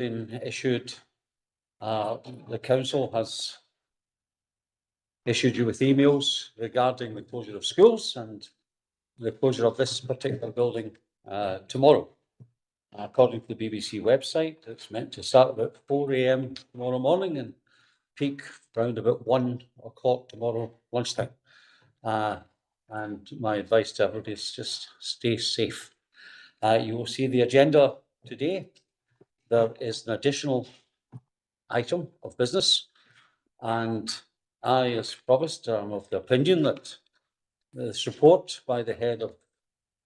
been issued. The council has issued you with emails regarding the closure of schools and the closure of this particular building tomorrow. According to the BBC website, it's meant to start about 4 AM tomorrow morning and peak around about 1 o'clock tomorrow lunchtime. And my advice to everybody is just stay safe. You will see the agenda today. There is an additional item of business, and I, as promised, am of the opinion that this report by the head of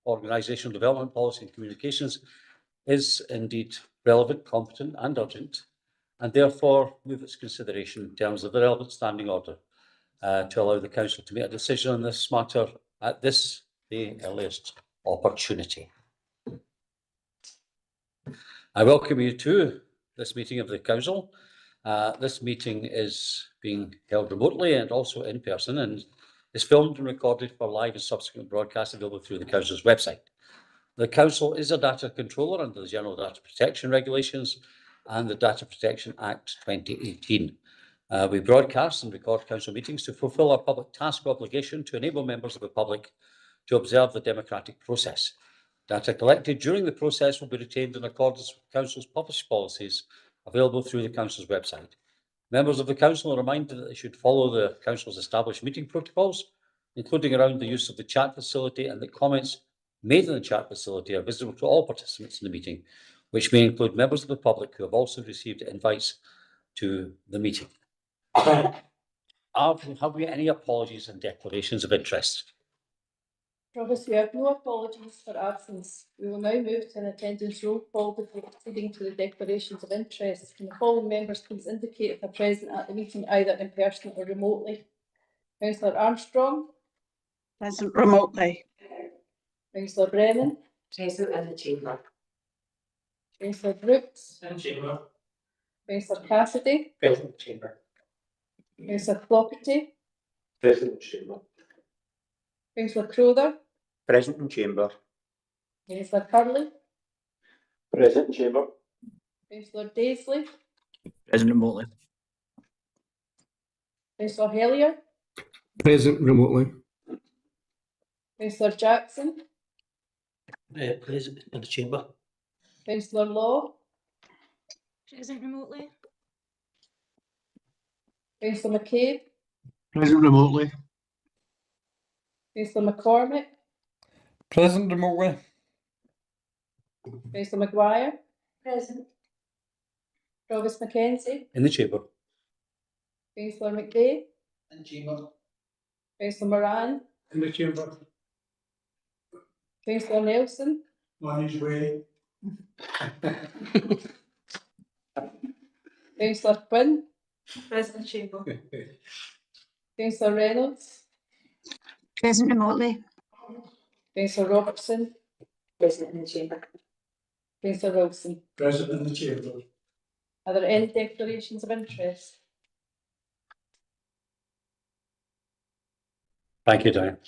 Organisational Development Policy and Communications is indeed relevant, competent and urgent, and therefore move its consideration in terms of the relevant standing order to allow the council to make a decision on this matter at this, the earliest opportunity. I welcome you to this meeting of the council. This meeting is being held remotely and also in person, and is filmed and recorded for live and subsequent broadcast available through the council's website. The council is a data controller under the General Data Protection Regulations and the Data Protection Act 2018. We broadcast and record council meetings to fulfil our public task obligation to enable members of the public to observe the democratic process. Data collected during the process will be retained in accordance with council's published policies available through the council's website. Members of the council are reminded that they should follow the council's established meeting protocols, including around the use of the chat facility, and that comments made in the chat facility are visible to all participants in the meeting, which may include members of the public who have also received invites to the meeting. Have we any apologies and declarations of interest? Promise we have no apologies for absence. We will now move to an attendance roll call before proceeding to the declarations of interest. Can the following members please indicate if they're present at the meeting either in person or remotely? Councillor Armstrong. Present remotely. Councillor Brennan. Present in the chamber. Councillor Brooks. In chamber. Councillor Cassidy. Present chamber. Councillor Flaherty. Present chamber. Councillor Crowther. Present in chamber. Councillor Curley. Present in chamber. Councillor Daisley. Present remotely. Councillor Hellier. Present remotely. Councillor Jackson. Present in the chamber. Councillor Law. Present remotely. Councillor McCabe. Present remotely. Councillor McCormick. Present remotely. Councillor Maguire. Present. Provost Mackenzie. In the chamber. Councillor McVeigh. In chamber. Councillor Moran. In the chamber. Councillor Nelson. On his way. Councillor Quinn. Present chamber. Councillor Reynolds. Present remotely. Councillor Robertson. Present in the chamber. Councillor Wilson. Present in the chamber. Are there any declarations of interest? Thank you, Diane.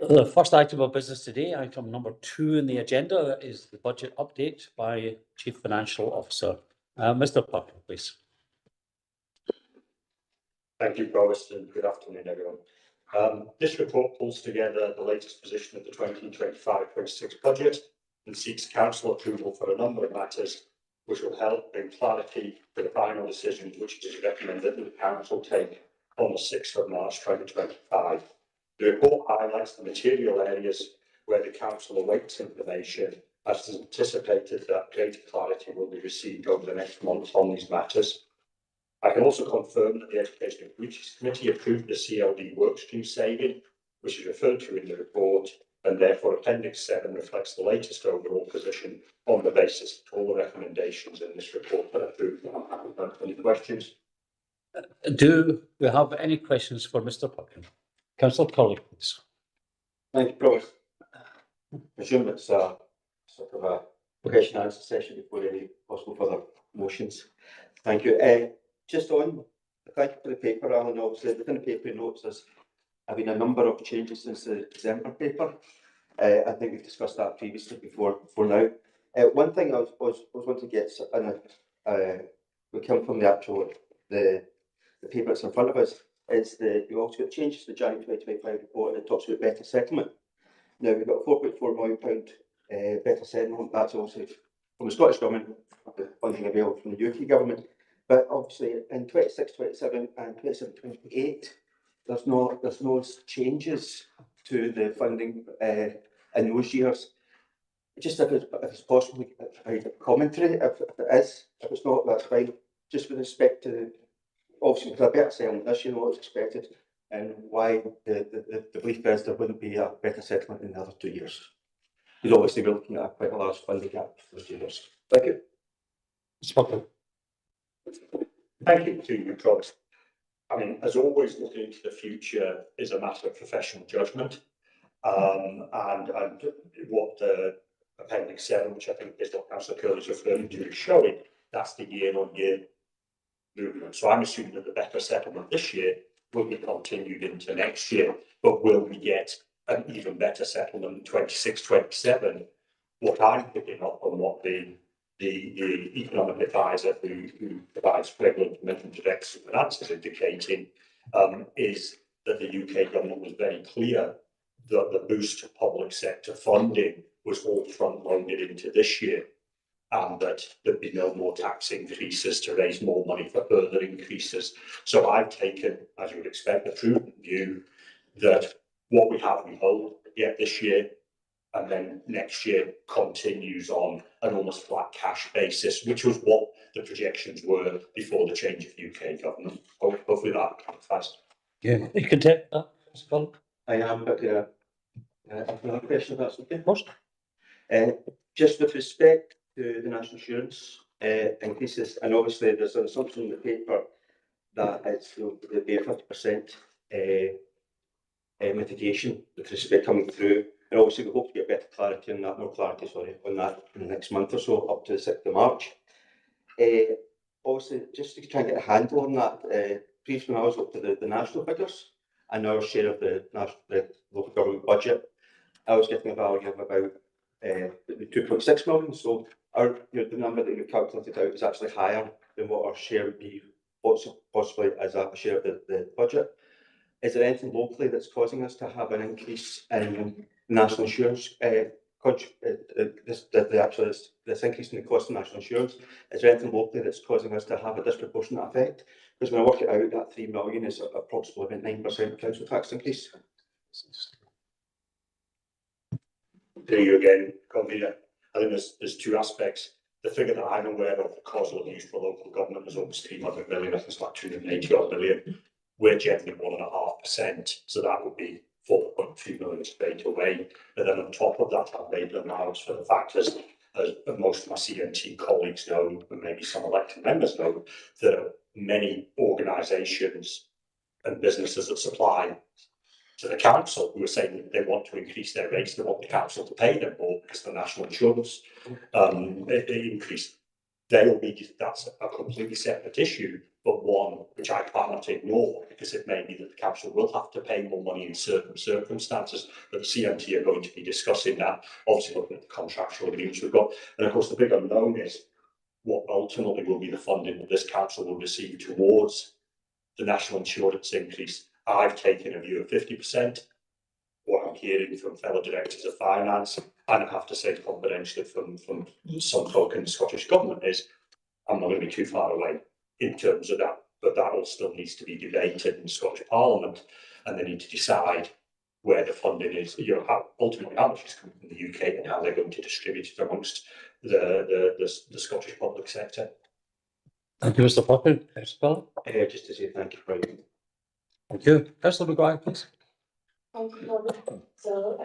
The first item of business today, item number 2 in the agenda, is the budget update by Chief Financial Officer. Mr. Parker, please. Thank you, Provost, and good afternoon, everyone. This report pulls together the latest position of the 2025-26 budget and seeks council approval for a number of matters which will help bring clarity to the final decision which it is recommended that the council take on the 6th of March 2025. The report highlights the material areas where the council awaits information, as it is anticipated that greater clarity will be received over the next months on these matters. I can also confirm that the Education and Communities Committee approved the CLD workstream saving, which is referred to in the report, and therefore Appendix 7 reflects the latest overall position on the basis of all the recommendations in this report that are approved. Any questions? Do we have any questions for Mr. Parker? Councillor Curley, please. Thank you, Provost. I presume it's a sort of a question and answer session before any possible further motions. Thank you. Just on, thank you for the paper, Alan. Obviously, within the paper notes, there's been a number of changes since the December paper. I think we've discussed that previously before now. One thing I was wanting to get, we come from the actual, the paper that's in front of us, is we also got changes to the January 2025 report that talks about better settlement. Now, we've got a £4.4 million better settlement. That's also from the Scottish Government, the funding available from the UK Government. But obviously in 26-27 and 27-28, there's no changes to the funding in those years. Just if it's possible, a commentary, if it is. If it's not, that's fine. Just with respect to, obviously, with a better settlement this year, what was expected, and why the belief is there wouldn't be a better settlement in the other 2 years. Because obviously we're looking at quite a large funding gap for the 2 years. Thank you. Spotted. Thank you to you, Provost. I mean, as always, looking into the future is a matter of professional judgment. And what the Appendix 7, which I think is what Councillor Curley is referring to, is showing, that's the year-on-year movement. So I'm assuming that the better settlement this year will be continued into next year, but will we get an even better settlement in 26-27? What I'm picking up on what the economic advisor who provides regular commitment to extra finance is indicating is that the UK government was very clear that the boost to public sector funding was all front loaded into this year, and that there'd be no more tax increases to raise more money for further increases. So I've taken, as you would expect, the prudent view that what we have we hold yet this year, and then next year continues on an almost flat cash basis, which was what the projections were before the change of UK government. Hopefully that fast. Yeah, you can take that, Scott. I am, but another question, if that's okay. Of course. Just with respect to the national insurance increases, and obviously there's an assumption in the paper that there'll be a 50% mitigation with respect coming through, and obviously we hope to get better clarity on that, more clarity, sorry, on that in the next month or so, up to the 6th of March. Obviously, just to try and get a handle on that, previously when I was up to the national figures and our share of the local government budget, I was getting a value of about 2.6 million. So the number that you've calculated out is actually higher than what our share would be, possibly as a share of the budget. Is there anything locally that's causing us to have an increase in national insurance? This increase in the cost of national insurance, is there anything locally that's causing us to have a disproportionate effect? Because when I work it out, that 3 million is approximately about 9% council tax increase. There you again, Convener. I think there's two aspects. The figure that I'm aware of, the causal use for local government is almost 300 million. I think it's like 280 odd million. We're generally 1.5%, so that would be 4.2 million straight away. But then on top of that, I've made an allowance for the fact, as most of my CNT colleagues know, and maybe some elected members know, that many organisations and businesses that supply to the council who are saying that they want to increase their rates, they want the council to pay them more because the national insurance increase. That's a completely separate issue, but one which I cannot ignore, because it may be that the council will have to pay more money in certain circumstances, but the CMT are going to be discussing that, obviously looking at the contractual agreements we've got. And of course the big unknown is what ultimately will be the funding that this council will receive towards the national insurance increase. I've taken a view of 50%. What I'm hearing from fellow directors of finance, and I have to say confidentially from some folk in the Scottish Government, is I'm not going to be too far away in terms of that, but that all still needs to be debated in the Scottish Parliament, and they need to decide where the funding is, ultimately how much is coming from the UK and how they're going to distribute it amongst the Scottish public sector. Thank you, Mr. Poppin. Just to say thank you, Brian. Thank you. Councillor Maguire, please. Thank you, Robert. So,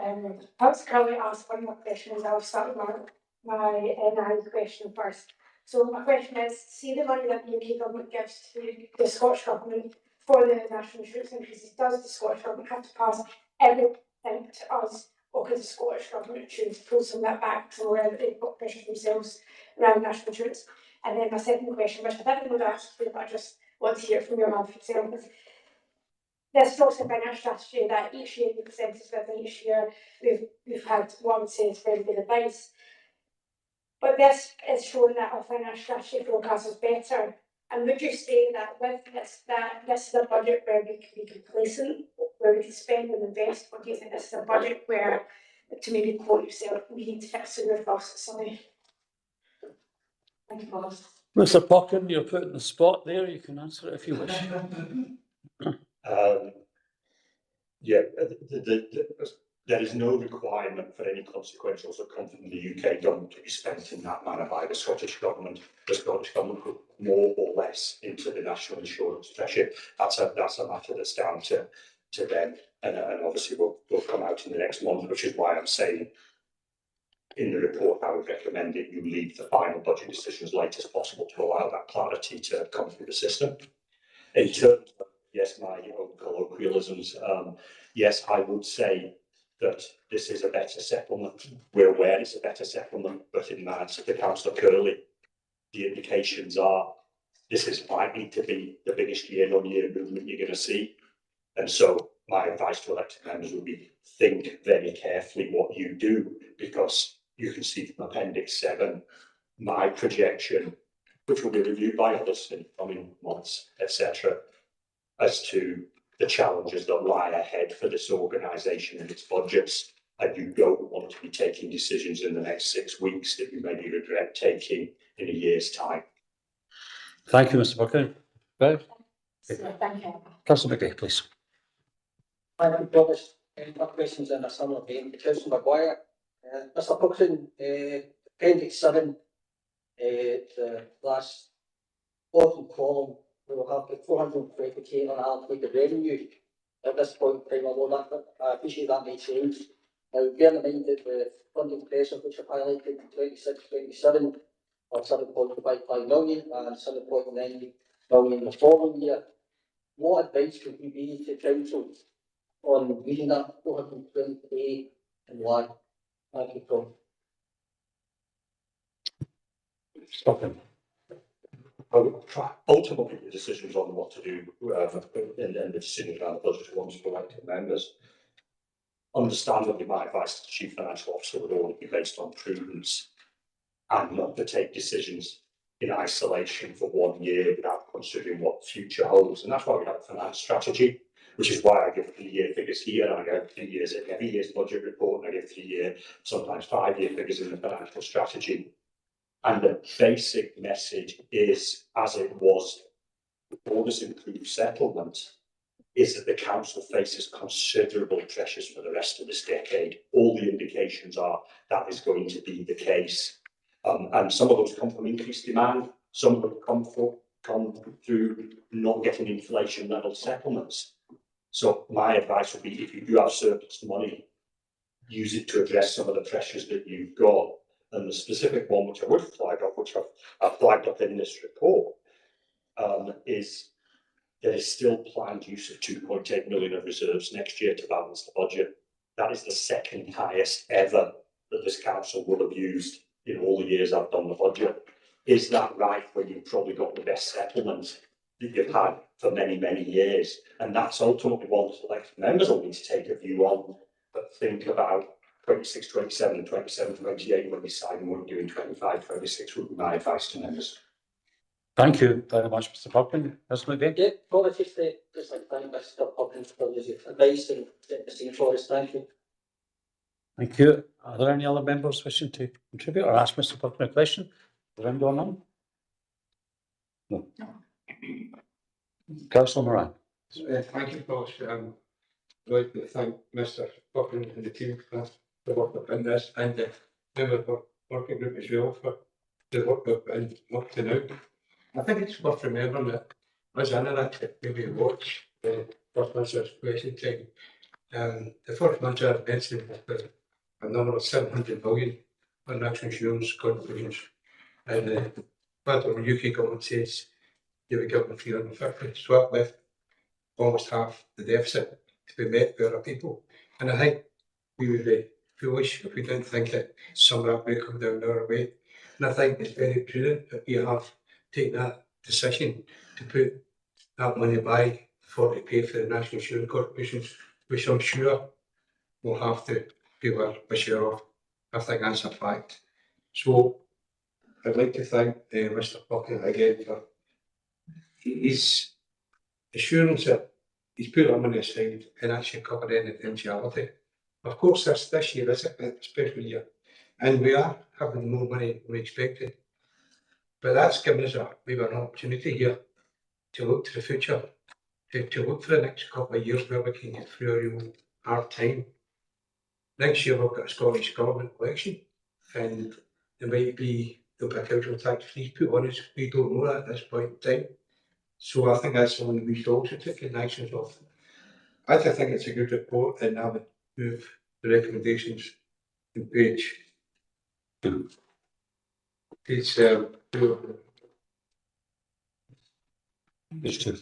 I was currently asked one more question, and I'll start with my NI question first. So my question is, see the money that the UK government gives to the Scottish Government for the national insurance increases, does the Scottish Government have to pass everything to us, or could the Scottish Government choose to pull some of that back from wherever they've got pressures themselves around national insurance? And then my second question, which I didn't know the answer to, but I just want to hear from your mouth yourself, is there's also a financial strategy that each year we've presented with, and each year we've had what I would say is very good advice. But this is showing that our financial strategy forecast is better. And would you say that with this, that this is a budget where we can be complacent, where we can spend and invest, or do you think this is a budget where, to maybe quote yourself, we need to fix the roof off something? Thank you, Bob. Mr. Pocken, you're put in the spot there. You can answer it if you wish. Yeah, there is no requirement for any consequentials that come from the UK government to be spent in that manner by the Scottish government. The Scottish government put more or less into the national insurance treasury. That's a matter that's down to them, and obviously will come out in the next month, which is why I'm saying in the report I would recommend that you leave the final budget decision as late as possible to allow that clarity to come through the system. In terms of, yes, my own colloquialisms, yes, I would say that this is a better settlement. We're aware it's a better settlement, but in my answer to Councillor Curley, the indications are this is likely to be the biggest year-on-year movement you're going to see. And so my advice to elected members would be think very carefully what you do, because you can see from Appendix 7, my projection, which will be reviewed by others in coming months, etc., as to the challenges that lie ahead for this organisation and its budgets. And you don't want to be taking decisions in the next 6 weeks that you maybe regret taking in a year's time. Thank you, Mr. Pocken. Bev? Thank you. Councillor McGee, please. Thank you, Thomas. My questions in a similar vein to Councillor Maguire. Mr. Pocken, Appendix 7, the last bottom column, we will have the 420k unallocated revenue at this point in time, although I appreciate that may change. Now, bear in mind that the funding pressure which I've highlighted in 26-27 are 7.55 million and 7.9 million the following year. What advice would you be to council on reading that 420k and why? Thank you, Tom. Ultimately, the decisions on what to do and the decisions around the budget are ones for elected members. Understandably, my advice to the Chief Financial Officer would only be based on prudence and not to take decisions in isolation for 1 year without considering what the future holds. And that's why we have a finance strategy, which is why I give 3-year figures here, and I give 3 years in every year's budget report, and I give 3-year, sometimes 5-year figures in the financial strategy. And the basic message is, as it was before this improved settlement, is that the council faces considerable pressures for the rest of this decade. All the indications are that is going to be the case. And some of those come from increased demand, some of them come through not getting inflation level settlements. So my advice would be, if you do have surplus money, use it to address some of the pressures that you've got. And the specific one which I would flag up, which I've flagged up in this report, is there is still planned use of 2.8 million of reserves next year to balance the budget. That is the second highest ever that this council will have used in all the years I've done the budget. Is that right when you've probably got the best settlement that you've had for many, many years? And that's ultimately one that elected members will need to take a view on, but think about 26, 27 and 27, 28 when we decide what we do in 25, 26 would be my advice to members. Thank you very much, Mr. Pocken. Councillor McGee? Yeah, probably just like thank Mr. Pocken for his advice and the same for us. Thank you. Thank you. Are there any other members wishing to contribute or ask Mr. Pocken a question? Is there anyone on? No. Councillor Moran. Thank you, Boss. I'd like to thank Mr. Pocken and the team for the work they've done this, and the member of the working group as well for the work they've been working out. I think it's worth remembering that as analysts, maybe watch the First Minister's question time. The First Minister mentioned that a number of 700 million on national insurance contributions, and what the UK government says they were given 350, so that left almost half the deficit to be met by other people. And I think we would be foolish if we didn't think that some of that would come down our way. And I think it's very prudent that we have taken that decision to put that money by for to pay for the national insurance contributions, which I'm sure we'll have to pay our share of. I think that's a fact. So I'd like to thank Mr. Puckett again for his assurance that he's put our money aside and actually covered any eventuality. Of course, this year is a special year, and we are having more money than we expected. But that's given us an opportunity here to look to the future, to look for the next couple of years where we can get through a real hard time. Next year we've got a Scottish Government election, and there might be the council tax fees put on us. We don't know that at this point in time. So I think that's something we should also take in actions of. I think it's a good report, and I would move the recommendations in page 2. Page 2. Page 2.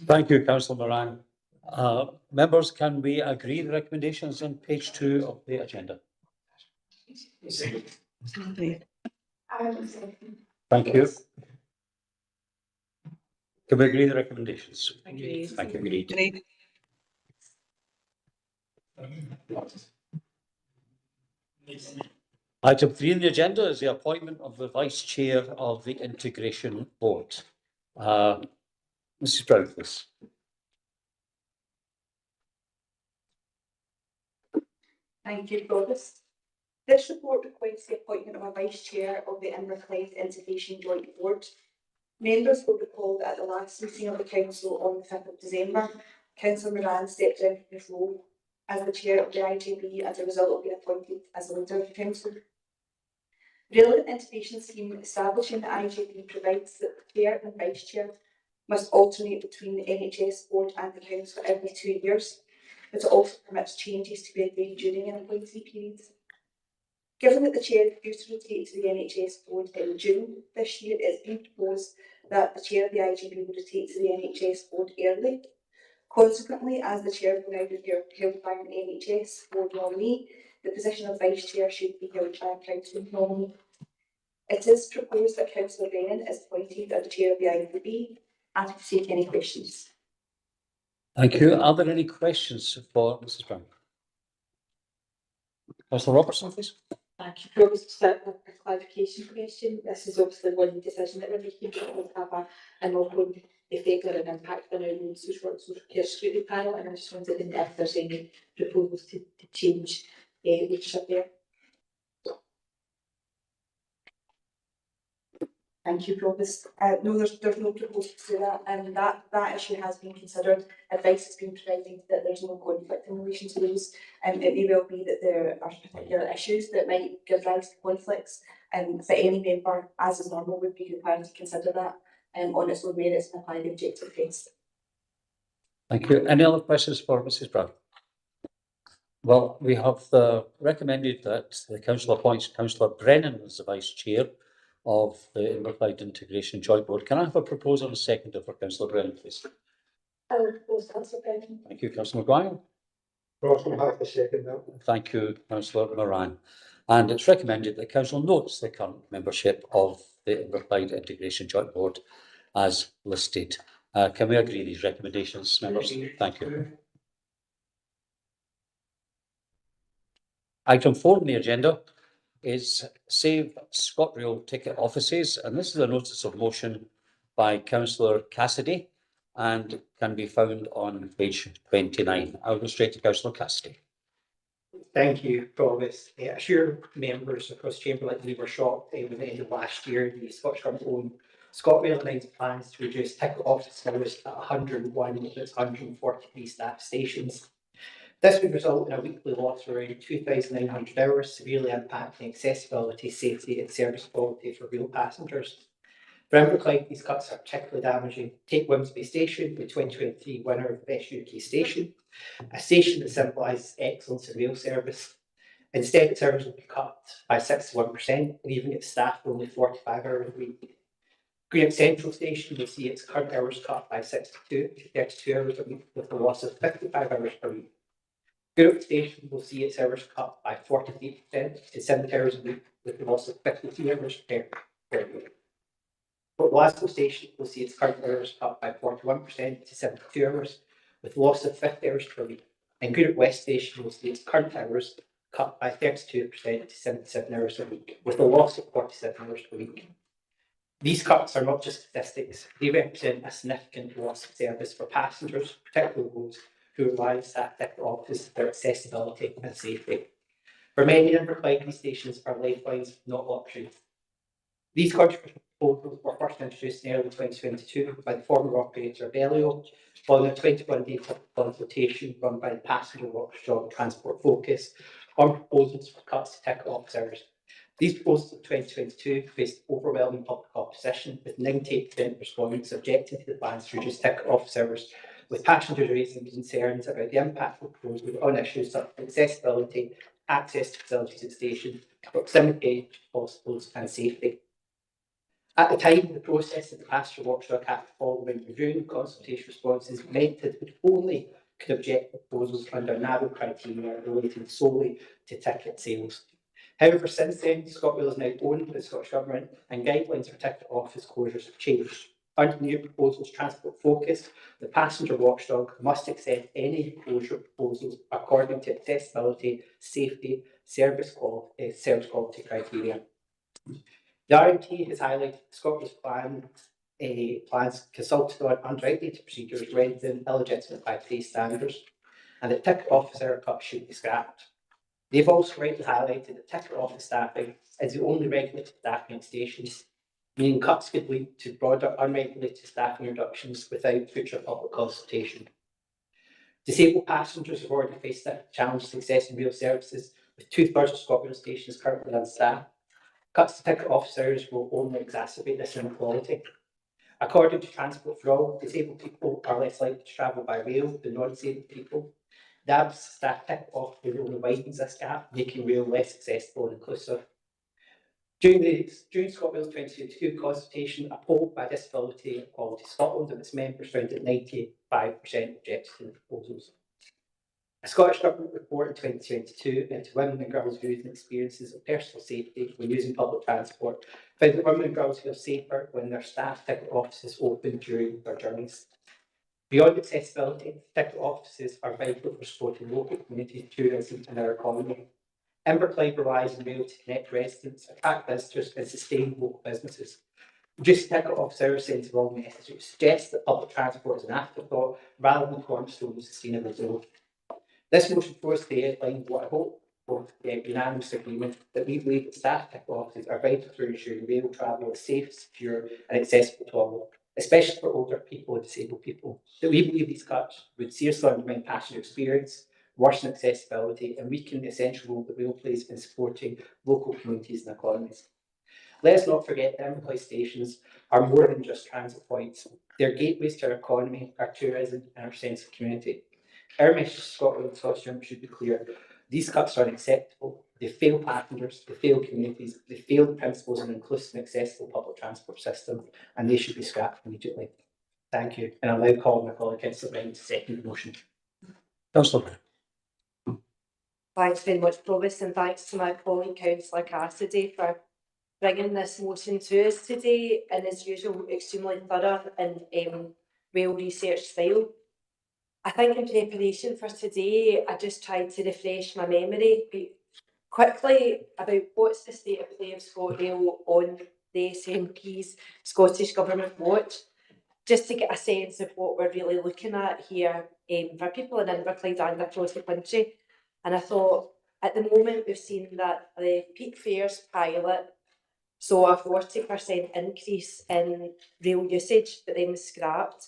Thank you, Councillor Moran. Members, can we agree the recommendations on page 2 of the agenda? Thank you. Can we agree the recommendations? Agreed. Thank you, agreed. Agreed. Item 3 on the agenda is the appointment of the Vice Chair of the Integration Board. Mrs. Brown, please. Thank you, Provost. This report requires the appointment of a Vice Chair of the Inverclyde Integration Joint Board. Members will recall that at the last meeting of the Council on the 5th of December, Councillor Moran stepped down from his role as the Chair of the IJB as a result of being appointed as the leader of the Council. The relevant integration scheme establishing the IJB provides that the Chair and Vice Chair must alternate between the NHS Board and the Council every 2 years, but it also permits changes to be agreed during an appointee period. Given that the Chair refused to rotate to the NHS Board in June this year, it has been proposed that the Chair of the IJB would rotate to the NHS Board early. Consequently, as the Chair will now be held by an NHS Board nominee, the position of Vice Chair should be held by a Council nominee. It is proposed that Councillor Brennan is appointed as the Chair of the IJB. Happy to take any questions. Thank you. Are there any questions for Mrs. Brown? Councillor Robertson, please. Thank you, Provost. Just a clarification question. This is obviously one decision that we're making, but it will have a knock-on effect or an impact on our own social work social care scrutiny panel, and I just wondered if there's any proposals to change leadership there. Thank you, Provost. No, there's no proposal to do that, and that issue has been considered. Advice has been provided that there's no conflict in relation to those. It may well be that there are particular issues that might give rise to conflicts, and for any member, as is normal, would be required to consider that on its own merits and apply the objective test. Thank you. Any other questions for Mrs. Brown? Well, we have recommended that the Council appoints Councillor Brennan as the Vice Chair of the Inverclyde Integration Joint Board. Can I have a proposal and a seconder for Councillor Brennan, please? I will propose Councillor Brennan. Thank you, Councillor Maguire. Rossman, have to second that. Thank you, Councillor Moran. And it's recommended that Council notes the current membership of the Inverclyde Integration Joint Board as listed. Can we agree these recommendations, members? Thank you. Item 4 on the agenda is Save ScotRail ticket offices, and this is a notice of motion by Councillor Cassidy and can be found on page 29. I'll go straight to Councillor Cassidy. Thank you, Provost. I assure members across Chamber that we were shocked when at the end of last year the Scottish Government owned ScotRail announced plans to reduce ticket office hours at 101 of its 143 staff stations. This would result in a weekly loss of around 2,900 hours, severely impacting accessibility, safety and service quality for rail passengers. For Inverclyde, these cuts are particularly damaging. Take Wimsby Station, the 2023 winner of Best UK Station, a station that symbolises excellence in rail service. Instead, its hours will be cut by 61%, leaving its staff for only 45 hours a week. Graham Central Station will see its current hours cut by 62 to 32 hours a week, with a loss of 55 hours per week. Gourock Station will see its hours cut by 43% to 70 hours a week, with a loss of 53 hours per week. Port Glasgow Station will see its current hours cut by 41% to 72 hours, with a loss of 50 hours per week. And Gourock West Station will see its current hours cut by 32% to 77 hours a week, with a loss of 47 hours per week. These cuts are not just statistics, they represent a significant loss of service for passengers, particularly those who rely on staff ticket offices for accessibility and safety. For many Inverclyde stations are lifelines, not luxuries. These controversial proposals were first introduced in early 2022 by the former operator Bellio, following a 21-day consultation run by the passenger watchdog Transport Focus on proposals for cuts to ticket officers. These proposals in 2022 faced overwhelming public opposition, with 98% of respondents objecting to the plans to reduce ticket officers, with passengers raising concerns about the impact of proposals on issues such as accessibility, access to facilities at stations, proximity to hospitals and safety. At the time, the process of the Passenger Watchdog Act following reviewing consultation responses meant that it only could object to proposals under narrow criteria relating solely to ticket sales. However, since then, ScotRail is now owned by the Scottish Government and guidelines for ticket office closures have changed. Under new proposals, Transport Focus, the passenger watchdog must accept any closure proposals according to accessibility, safety, service quality criteria. The RMT has highlighted ScotRail's plans consulted on unregulated procedures rather than illegitimate by today's standards, and that ticket officer cuts should be scrapped. They've also rightly highlighted that ticket office staffing is the only regulated staffing at stations, meaning cuts could lead to broader unregulated staffing reductions without future public consultation. Disabled passengers have already faced the challenge to accessing rail services, with 2/3 of ScotRail stations currently unstaffed. Cuts to ticket officers will only exacerbate this inequality. According to Transport for All, disabled people are less likely to travel by rail than non-disabled people. The absence of staff ticket officers only widens this gap, making rail less accessible and inclusive. During ScotRail's 2022 consultation, a poll by Disability Equality Scotland and its members found that 95% objected to the proposals. A Scottish Government report in 2022 into women and girls' views and experiences of personal safety when using public transport found that women and girls feel safer when their staff ticket offices open during their journeys. Beyond accessibility, ticket offices are vital for supporting local communities, tourism and our economy. Inverclyde relies on rail to connect residents, attract visitors and sustain local businesses. Reducing ticket office hours sends the wrong message. It suggests that public transport is an afterthought rather than cornerstone of sustainable growth. This motion forces the outline what I hope for unanimous agreement that we believe that staff ticket offices are vital for ensuring rail travel is safe, secure and accessible to all, especially for older people and disabled people. That we believe these cuts would seriously undermine passenger experience, worsen accessibility and weaken the essential role that rail plays in supporting local communities and economies. Let's not forget that Inverclyde stations are more than just transit points. They're gateways to our economy, our tourism and our sense of community. Our message to Scotland and Scottish Government should be clear. These cuts are unacceptable. They fail passengers, they fail communities, they fail the principles of an inclusive and accessible public transport system, and they should be scrapped immediately. Thank you. And I'll now call my colleague Councillor Brown to second the motion. Councillor. Thanks very much, Provost, and thanks to my colleague Councillor Cassidy for bringing this motion to us today in his usual extremely thorough and well researched style. I think in preparation for today, I just tried to refresh my memory quickly about what's the state of play of ScotRail on the SNP's Scottish Government Watch, just to get a sense of what we're really looking at here for people in Inverclyde and across the country. And I thought, at the moment, we've seen that the peak fares pilot saw a 40% increase in rail usage, but then was scrapped.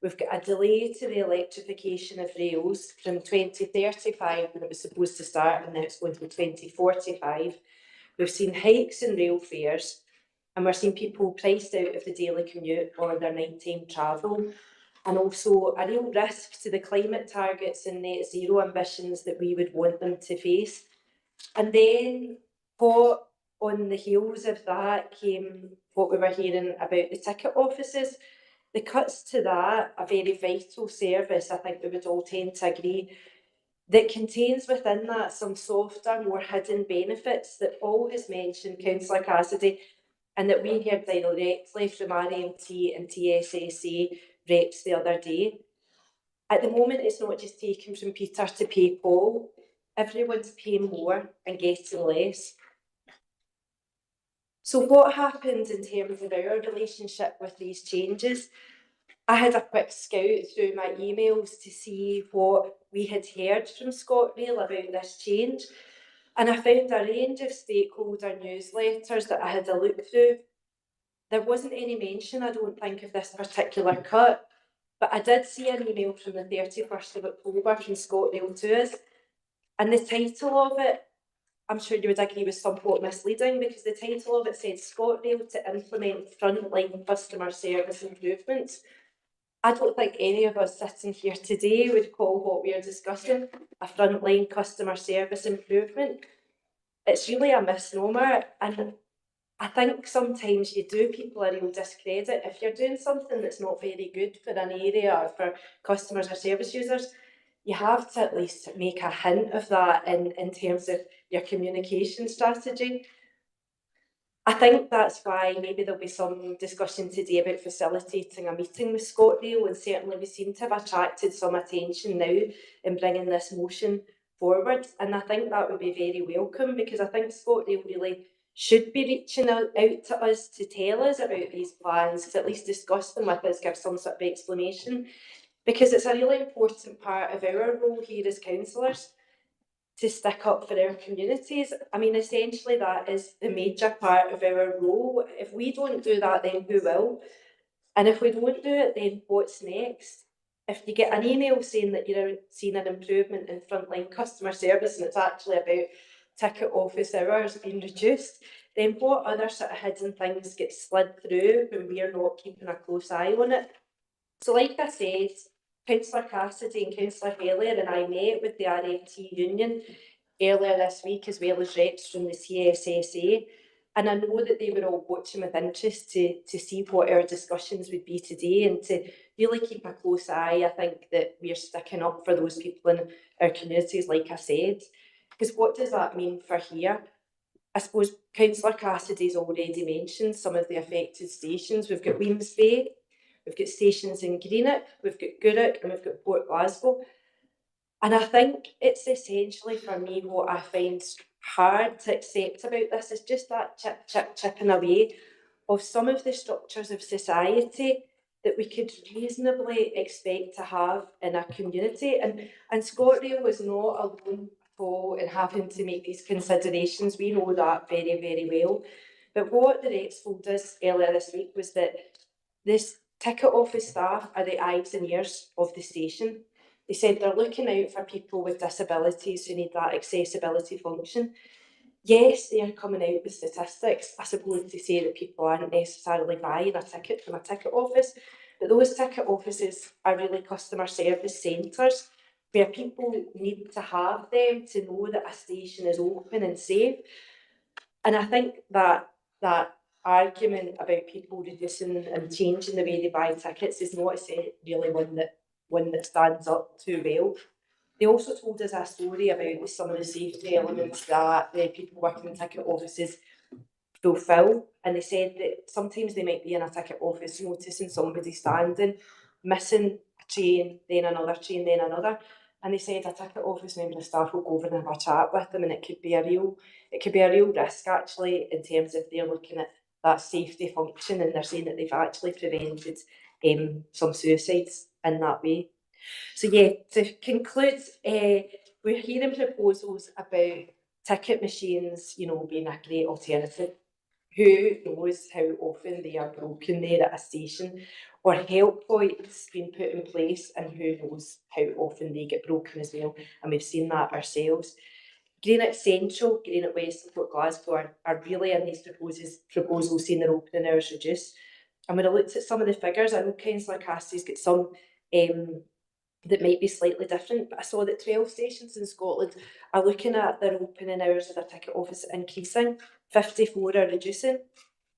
We've got a delay to the electrification of rails from 2035 when it was supposed to start, and now it's going to be 2045. We've seen hikes in rail fares, and we're seeing people priced out of the daily commute or their nighttime travel, and also a real risk to the climate targets and net zero ambitions that we would want them to face. And then what on the heels of that came what we were hearing about the ticket offices. The cuts to that, a very vital service, I think we would all tend to agree, that contains within that some softer, more hidden benefits that Paul has mentioned, Councillor Cassidy, and that we heard directly from RMT and TSSA reps the other day. At the moment, it's not just taken from Peter to pay Paul. everyone's paying more and getting less. So what happened in terms of our relationship with these changes? I had a quick scout through my emails to see what we had heard from ScotRail about this change, and I found a range of stakeholder newsletters that I had a look through. There wasn't any mention, I don't think, of this particular cut, but I did see an email from the 31st of October from ScotRail to us, and the title of it, I'm sure you would agree, was somewhat misleading, because the title of it said ScotRail to implement frontline customer service improvements. I don't think any of us sitting here today would call what we are discussing a frontline customer service improvement. It's really a misnomer, and I think sometimes you do people a real discredit. If you're doing something that's not very good for an area or for customers or service users, you have to at least make a hint of that in terms of your communication strategy. I think that's why maybe there'll be some discussion today about facilitating a meeting with ScotRail, and certainly we seem to have attracted some attention now in bringing this motion forward, and I think that would be very welcome, because I think ScotRail really should be reaching out to us to tell us about these plans, to at least discuss them with us, give some sort of explanation, because it's a really important part of our role here as councillors to stick up for our communities. I mean, essentially that is the major part of our role. If we don't do that, then who will? And if we don't do it, then what's next? If you get an email saying that you're seeing an improvement in frontline customer service and it's actually about ticket office hours being reduced, then what other sort of hidden things get slid through when we're not keeping a close eye on it? So like I said, Councillor Cassidy and Councillor Elliott and I met with the RFT union earlier this week, as well as reps from the CSSA, and I know that they were all watching with interest to see what our discussions would be today, and to really keep a close eye. I think that we're sticking up for those people in our communities, like I said, because what does that mean for here? I suppose Councillor Cassidy's already mentioned some of the affected stations. We've got Weems Bay, we've got stations in Greenock, we've got Gourock, and we've got Port Glasgow. And I think it's essentially, for me, what I find hard to accept about this is just that chipping away of some of the structures of society that we could reasonably expect to have in a community. And ScotRail was not alone at all in having to make these considerations. We know that very, very well. But what the Reps told us earlier this week was that this ticket office staff are the eyes and ears of the station. They said they're looking out for people with disabilities who need that accessibility function. Yes, they are coming out with statistics, I suppose, to say that people aren't necessarily buying a ticket from a ticket office, but those ticket offices are really customer service centres where people need to have them to know that a station is open and safe. And I think that argument about people reducing and changing the way they buy tickets is not really one that stands up too well. They also told us a story about some of the safety elements that the people working in ticket offices fulfil, and they said that sometimes they might be in a ticket office noticing somebody standing, missing a train, then another train, then another, and they said a ticket office member of staff will go over and have a chat with them, and it could be a real risk actually, in terms of they're looking at that safety function, and they're saying that they've actually prevented some suicides in that way. So yeah, to conclude, we're hearing proposals about ticket machines, being a great alternative. Who knows how often they are broken there at a station, or help points being put in place, and who knows how often they get broken as well, and we've seen that ourselves. Greenock Central, Greenock West and Port Glasgow are really in these proposals seeing their opening hours reduced. And when I looked at some of the figures, I know Councillor Cassidy's got some that might be slightly different, but I saw that 12 stations in Scotland are looking at their opening hours of their ticket office increasing, 54 are reducing.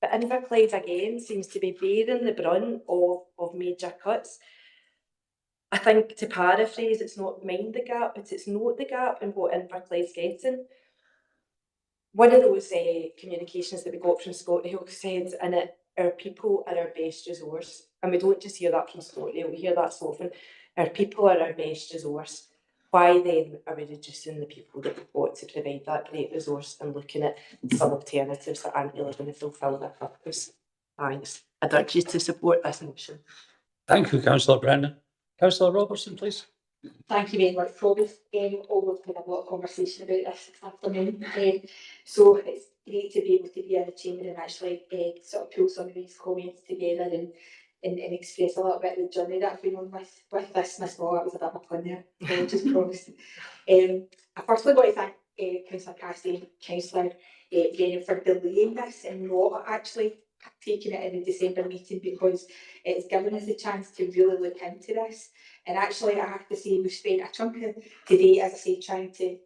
But Inverclyde again seems to be bearing the brunt of major cuts. I think, to paraphrase, it's not mind the gap, but it's note the gap in what Inverclyde's getting. One of those communications that we got from ScotRail said in it, our people are our best resource. And we don't just hear that from ScotRail, we hear that so often. Our people are our best resource. why then are we reducing the people that we've got to provide that great resource and looking at some alternatives that aren't really going to fulfil their purpose? Thanks. I'd urge you to support this motion. Thank you, Councillor Brennan. Councillor Robertson, please. Thank you very much, Probus. We've had a lot of conversation about this afternoon. So it's great to be able to be in the chamber and actually sort of pull some of these comments together and express a little bit of the journey that I've been on with this. Miss Law, that was a bit of a pun there. Apologies, Probus. I firstly want to thank Councillor Cassidy and Councillor Brennan for delaying this and not actually taking it in the December meeting, because it's given us a chance to really look into this. And actually, I have to say, we've spent a chunk of today, as I say, trying to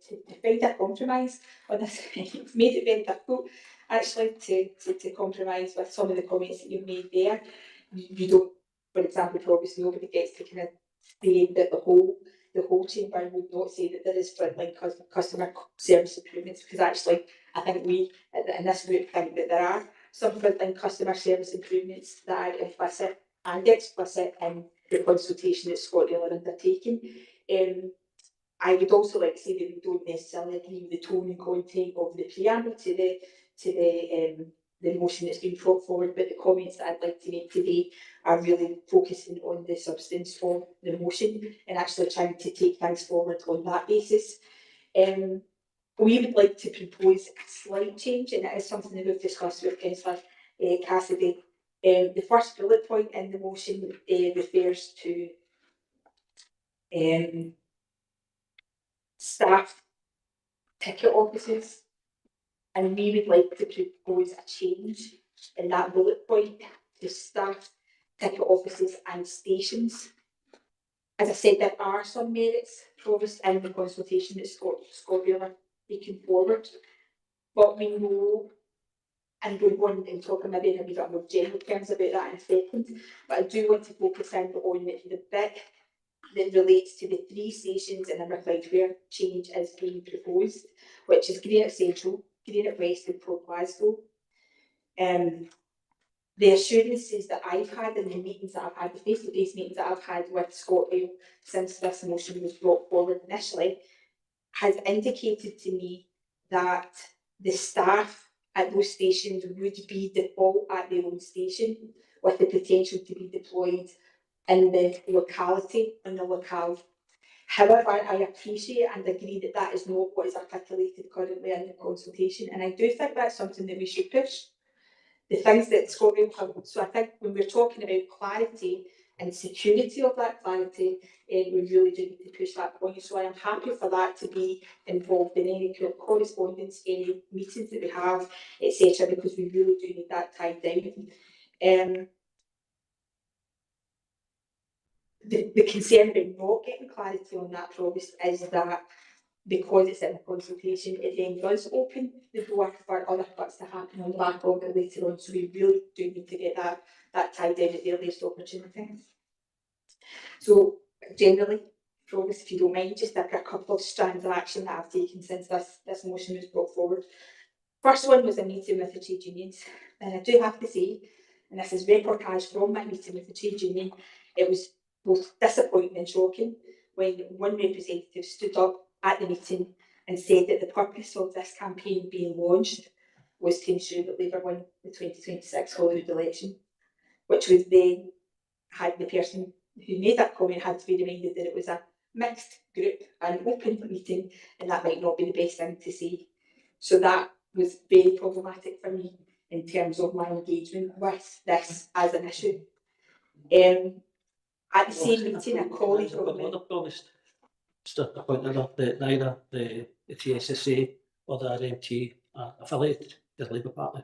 find a compromise on this. It's made it very difficult, actually, to compromise with some of the comments that you've made there. You don't, for example, probably nobody gets to kind of say that the whole chamber would not say that there is frontline customer service improvements, because actually, I think we in this group think that there are some frontline customer service improvements that are implicit and explicit in the consultation that ScotRail are undertaking. I would also like to say that we don't necessarily agree with the tone and content of the preamble to the motion that's been brought forward, but the comments that I'd like to make today are really focusing on the substance of the motion and actually trying to take things forward on that basis. We would like to propose a slight change, and it is something that we've discussed with Councillor Cassidy. The first bullet point in the motion refers to staff ticket offices, and we would like to propose a change in that bullet point to staff ticket offices and stations. As I said, there are some merits, Provost, in the consultation that ScotRail are taking forward, but we know, and we'll go on and talk maybe in a bit more general terms about that in a second, but I do want to focus in on the bit that relates to the 3 stations in Inverclyde where change is being proposed, which is Greenock Central, Greenock West and Port Glasgow. The assurances that I've had in the meetings that I've had, the face-to-face meetings that I've had with ScotRail since this motion was brought forward initially, has indicated to me that the staff at those stations would be default at their own station, with the potential to be deployed in the locality, in the locale. However, I appreciate and agree that that is not what is articulated currently in the consultation, and I do think that's something that we should push. The things that ScotRail have, so I think when we're talking about clarity and security of that clarity, we really do need to push that point. So I am happy for that to be involved in any correspondence, any meetings that we have, etc., because we really do need that tied down. The concern about not getting clarity on that, Provost, is that because it's in the consultation, it then does open the door for other bits to happen on the back of it later on. So we really do need to get that tied down at the earliest opportunity. So generally, Provost, if you don't mind, just a couple of strands of action that I've taken since this motion was brought forward. First one was a meeting with the trade unions, and I do have to say, and this is reportage from my meeting with the trade union, it was both disappointing and shocking when one representative stood up at the meeting and said that the purpose of this campaign being launched was to ensure that Labour won the 2026 Holyrood election, which was then had the person who made that comment had to be reminded that it was a mixed group, an open meeting, and that might not be the best thing to say. So that was very problematic for me in terms of my engagement with this as an issue. At the same meeting, a colleague of mine... Just a point that neither the TSSA or the RMT are affiliated to the Labour Party.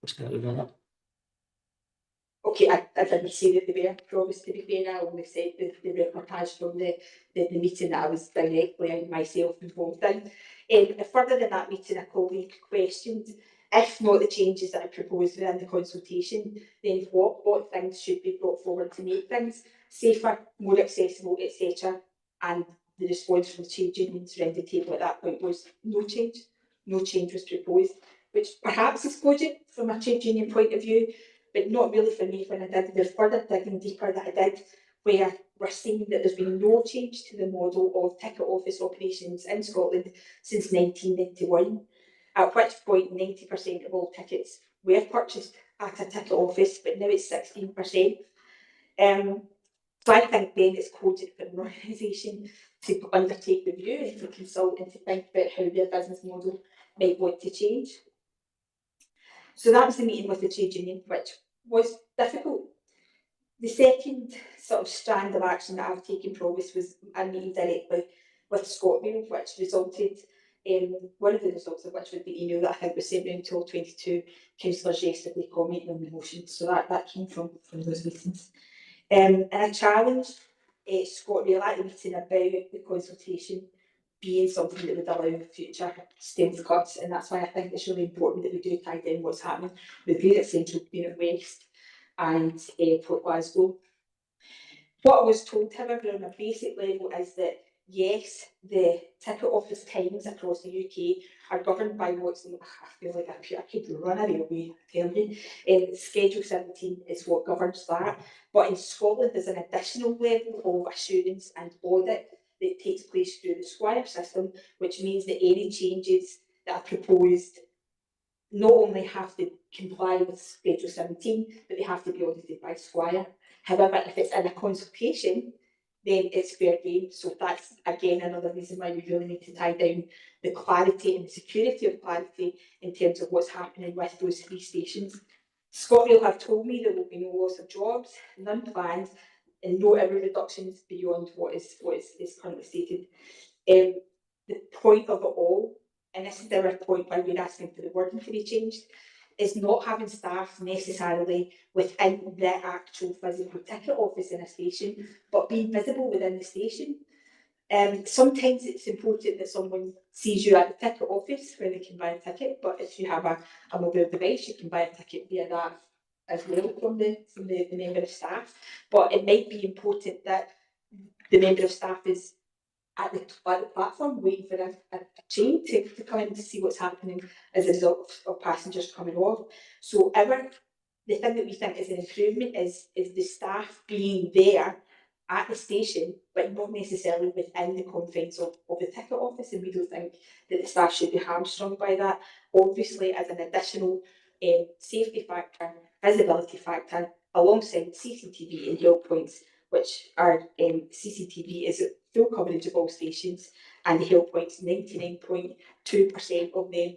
Just going to know that. Okay, I didn't say that they were, Provost, to be fair. I only said the reportage from the meeting that I was directly myself involved in. Further than that meeting, a colleague questioned if not the changes that I proposed within the consultation, then what things should be brought forward to make things safer, more accessible, etc. And the response from the trade unions around the table at that point was no change. No change was proposed, which perhaps is cogent from a trade union point of view, but not really for me when I did the further digging deeper that I did, where we're seeing that there's been no change to the model of ticket office operations in Scotland since 1991, at which point 90% of all tickets were purchased at a ticket office, but now it's 16%. So I think then it's coded for an organisation to undertake review and to consult and to think about how their business model might want to change. So that was the meeting with the trade union, which was difficult. The second sort of strand of action that I've taken Provost was a meeting directly with ScotRail, which resulted in one of the results of which was the email that I think was sent round to all 22 councillors yesterday commenting on the motion. So that came from those meetings. And I challenged ScotRail at the meeting about the consultation being something that would allow future stealth cuts, and that's why I think it's really important that we do tie down what's happening with Great Central, Great West and Port Glasgow. What I was told, however, on a basic level is that yes, the ticket office times across the UK are governed by what's, I feel like I could run a railway, tell you. Schedule 17 is what governs that. But in Scotland, there's an additional level of assurance and audit that takes place through the Squire system, which means that any changes that are proposed not only have to comply with Schedule 17, but they have to be audited by Squire. However, if it's in a consultation, then it's fair game. So that's, again, another reason why we really need to tie down the clarity and the security of clarity in terms of what's happening with those three stations. ScotRail have told me there will be no loss of jobs, none planned, and no hour reductions beyond what is currently stated. The point of it all, and this is our point why we're asking for the wording to be changed, is not having staff necessarily within the actual physical ticket office in a station, but being visible within the station. Sometimes it's important that someone sees you at the ticket office where they can buy a ticket, but if you have a mobile device, you can buy a ticket via that as well from the member of staff. But it might be important that the member of staff is at the platform waiting for a train to come in to see what's happening as a result of passengers coming off. So the thing that we think is an improvement is the staff being there at the station, but not necessarily within the confines of the ticket office, and we don't think that the staff should be hamstrung by that. Obviously, as an additional safety factor, visibility factor, alongside CCTV and help points, which are CCTV is full coverage of all stations, and the help points, 99.2% of them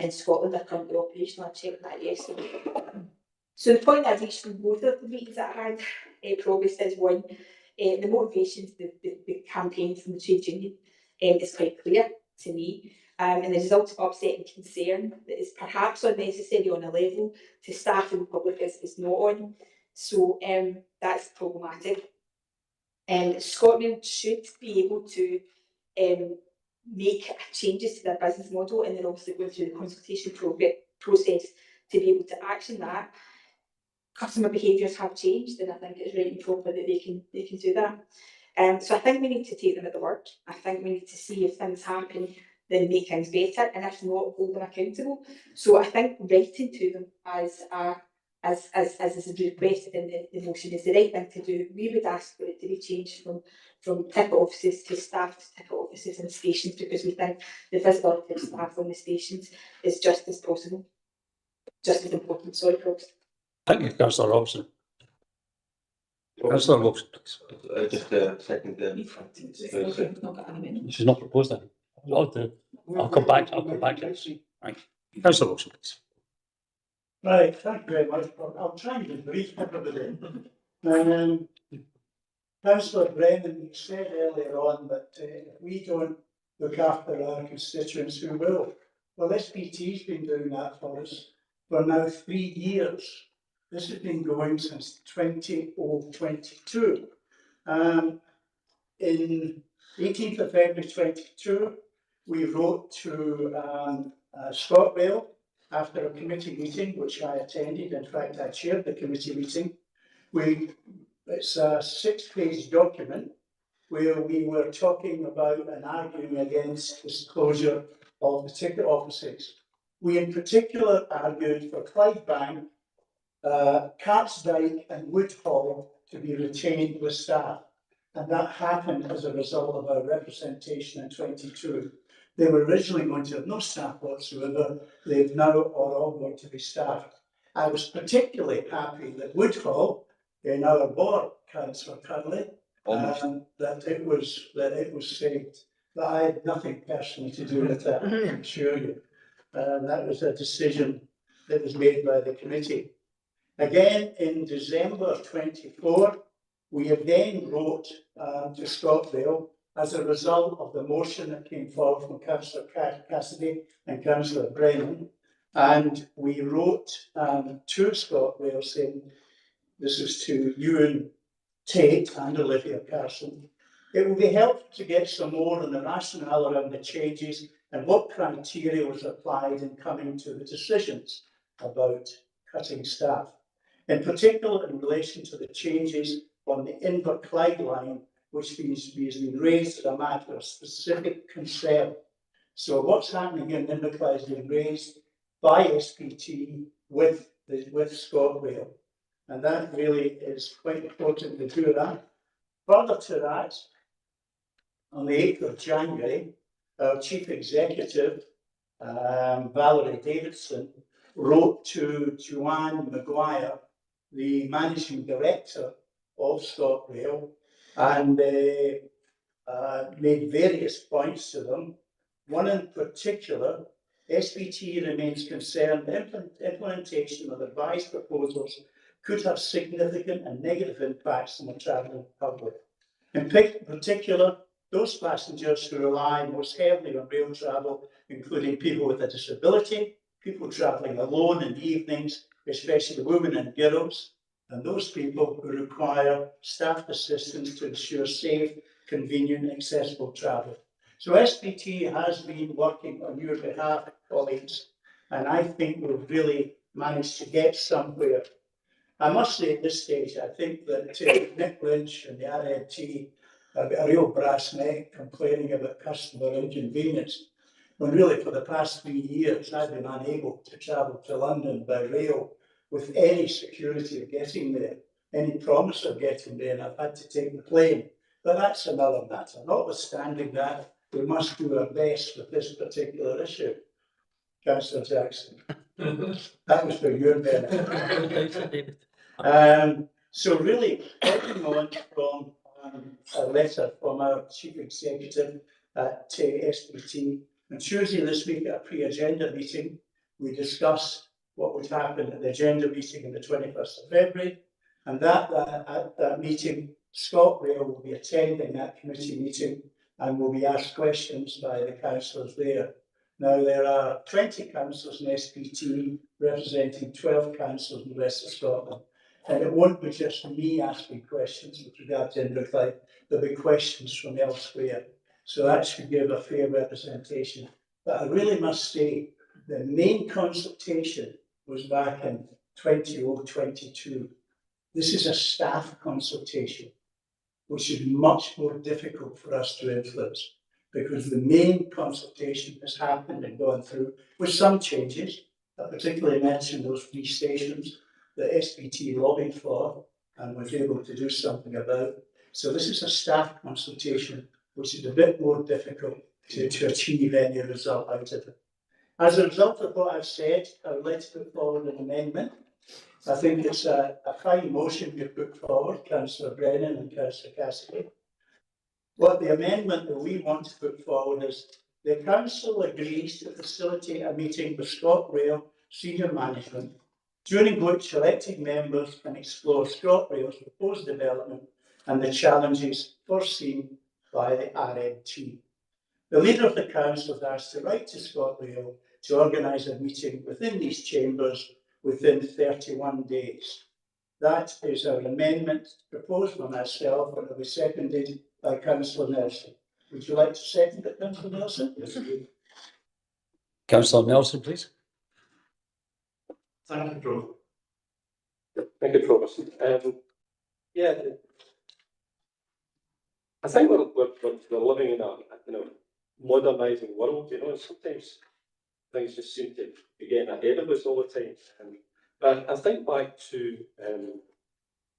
in Scotland are currently operational. I checked that yesterday. So the point I've reached from both of the meetings that I had, Provost, is one, the motivations, the campaign from the trade union is quite clear to me, and the result of upset and concern that is perhaps unnecessary on a level to staff and the public is not on. So that's problematic. ScotRail should be able to make changes to their business model, and they're obviously going through the consultation process to be able to action that. Customer behaviours have changed, and I think it's right and proper that they can do that. So I think we need to take them at the word. I think we need to see if things happen, then make things better, and if not, hold them accountable. So I think writing to them as is requested in the motion is the right thing to do. We would ask for it to be changed from ticket offices to staff to ticket offices and stations, because we think the visibility of staff on the stations is just as possible, just as important. Sorry, folks. Thank you, Councillor Robson. Councillor Robson, please. Just a second there. She's not proposed that. I'll come back to this. Right. Councillor Robson, please. Right, thank you very much. I'll try and be brief, everybody. Councillor Brennan said earlier on that if we don't look after our constituents, who will? Well, SPT's been doing that for us for now 3 years. This has been going since 2022. In 18th of February 22, we wrote to ScotRail after a committee meeting, which I attended. In fact, I chaired the committee meeting. It's a 6-page document where we were talking about and arguing against the closure of the ticket offices. We in particular argued for Clydebank, Cartsdyke and Woodhall to be retained with staff. and that happened as a result of our representation in 22. They were originally going to have no staff whatsoever. They've now are all going to be staffed. I was particularly happy that Woodhall, in our board councillor currently, that it was saved. But I had nothing personally to do with that, I can assure you. That was a decision that was made by the committee. Again, in December 24, we again wrote to ScotRail as a result of the motion that came forward from Councillor Cassidy and Councillor Brennan. And we wrote to ScotRail saying, this is to Ewan Tate and Olivia Carson, it would be helpful to get some more on the rationale around the changes and what criteria was applied in coming to the decisions about cutting staff. In particular, in relation to the changes on the Inverclyde line, which has been raised as a matter of specific concern. So what's happening in Inverclyde has been raised by SPT with ScotRail. And that really is quite important to do that. Further to that, on the 8th of January, our Chief Executive, Valerie Davidson, wrote to Joanne Maguire, the Managing Director of ScotRail, and made various points to them. One in particular, SPT remains concerned that implementation of advised proposals could have significant and negative impacts on the travelling public. In particular, those passengers who rely most heavily on rail travel, including people with a disability, people travelling alone in the evenings, especially women and girls, and those people who require staff assistance to ensure safe, convenient, accessible travel. So SPT has been working on your behalf, colleagues, and I think we've really managed to get somewhere. I must say at this stage, I think that Nick Lynch and the RNT are a real brass neck complaining about customer inconvenience, when really for the past 3 years I've been unable to travel to London by rail with any security of getting there, any promise of getting there, and I've had to take the plane. But that's another matter. Notwithstanding that, we must do our best with this particular issue. Councillor Jackson. That was for your benefit. So really, taking on from a letter from our Chief Executive at SPT, on Tuesday this week at a pre-agenda meeting, we discussed what would happen at the agenda meeting on the 21st of February, and at that meeting, ScotRail will be attending that committee meeting and will be asked questions by the councillors there. Now, there are 20 councillors in SPT representing 12 councillors in the rest of Scotland. And it won't be just me asking questions with regard to Inverclyde, there'll be questions from elsewhere. So that should give a fair representation. But I really must say, the main consultation was back in 2022. This is a staff consultation, which is much more difficult for us to influence, because the main consultation has happened and gone through with some changes. I particularly mentioned those 3 stations that SPT lobbied for and was able to do something about. So this is a staff consultation, which is a bit more difficult to achieve any result out of it. As a result of what I've said, I would like to put forward an amendment. I think it's a fine motion you put forward, Councillor Brennan and Councillor Cassidy. What the amendment that we want to put forward is the Council agrees to facilitate a meeting with ScotRail senior management, during which elected members can explore ScotRail's proposed development and the challenges foreseen by the RNT. The leader of the council is asked to write to ScotRail to organise a meeting within these chambers within 31 days. That is our amendment proposed by myself, and it will be seconded by Councillor Nelson. Would you like to second it, Councillor Nelson? Yes. Councillor Nelson, please. Thank you, Provost. Thank you, Provost. Yeah, I think we're living in a modernising world, and sometimes things just seem to be getting ahead of us all the time. But I think back to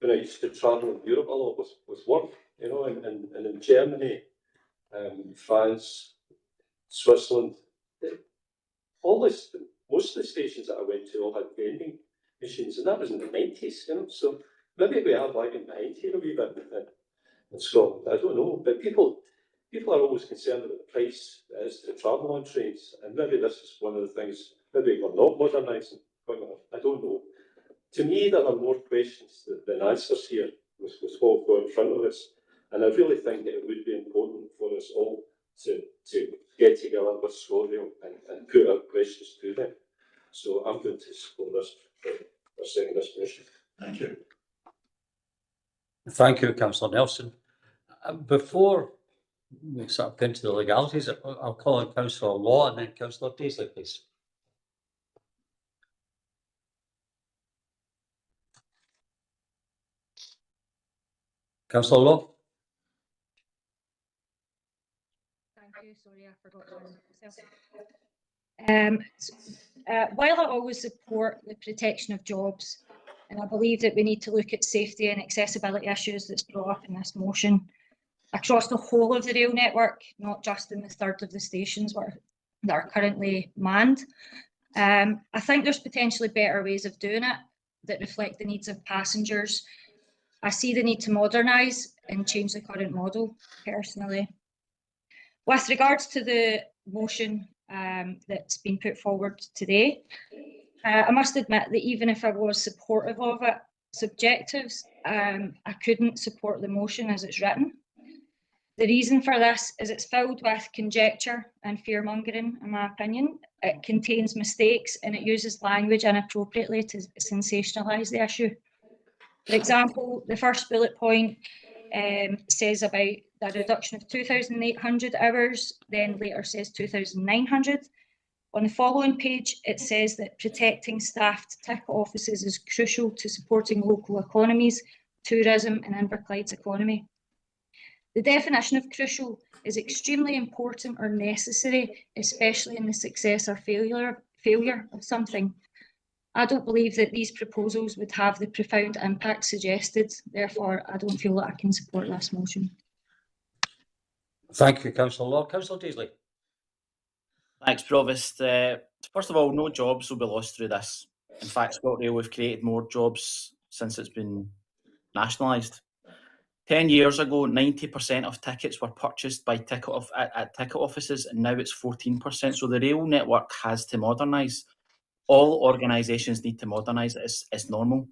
when I used to travel in Europe a lot with work, you know, and in Germany, France, Switzerland, most of the stations that I went to all had vending machines, and that was in the 90s, you know, so maybe we are lagging behind here a wee bit in Scotland, I don't know, but people are always concerned about the price as to travel on trains, and maybe this is one of the things, maybe we're not modernising quite enough, I don't know. To me, there are more questions than answers here with what we've got in front of us, and I really think that it would be important for us all to get together with ScotRail and put our questions to them. So I'm going to support this for second this motion. Thank you. Thank you, Councillor Nelson. Before we sort of get into the legalities, I'll call on Councillor Law and then Councillor Daisley, please. Councillor Law. Thank you. Sorry, I forgot to unmute myself. While I always support the protection of jobs, and I believe that we need to look at safety and accessibility issues that's brought up in this motion across the whole of the rail network, not just in the third of the stations that are currently manned. I think there's potentially better ways of doing it that reflect the needs of passengers. I see the need to modernise and change the current model, personally. With regards to the motion that's been put forward today, I must admit that even if I was supportive of its objectives, I couldn't support the motion as it's written. The reason for this is it's filled with conjecture and fear-mongering, in my opinion. It contains mistakes and it uses language inappropriately to sensationalise the issue. For example, the first bullet point says about a reduction of 2,800 hours, then later says 2,900. On the following page, it says that protecting staffed ticket offices is crucial to supporting local economies, tourism and Inverclyde's economy. The definition of crucial is extremely important or necessary, especially in the success or failure of something. I don't believe that these proposals would have the profound impact suggested. Therefore, I don't feel that I can support this motion. Thank you, Councillor Law. Councillor Daisley. Thanks, Provost. First of all, no jobs will be lost through this. In fact, ScotRail have created more jobs since it's been nationalised. 10 years ago, 90% of tickets were purchased by ticket offices, and now it's 14%. So the rail network has to modernise. All organisations need to modernise. It's normal.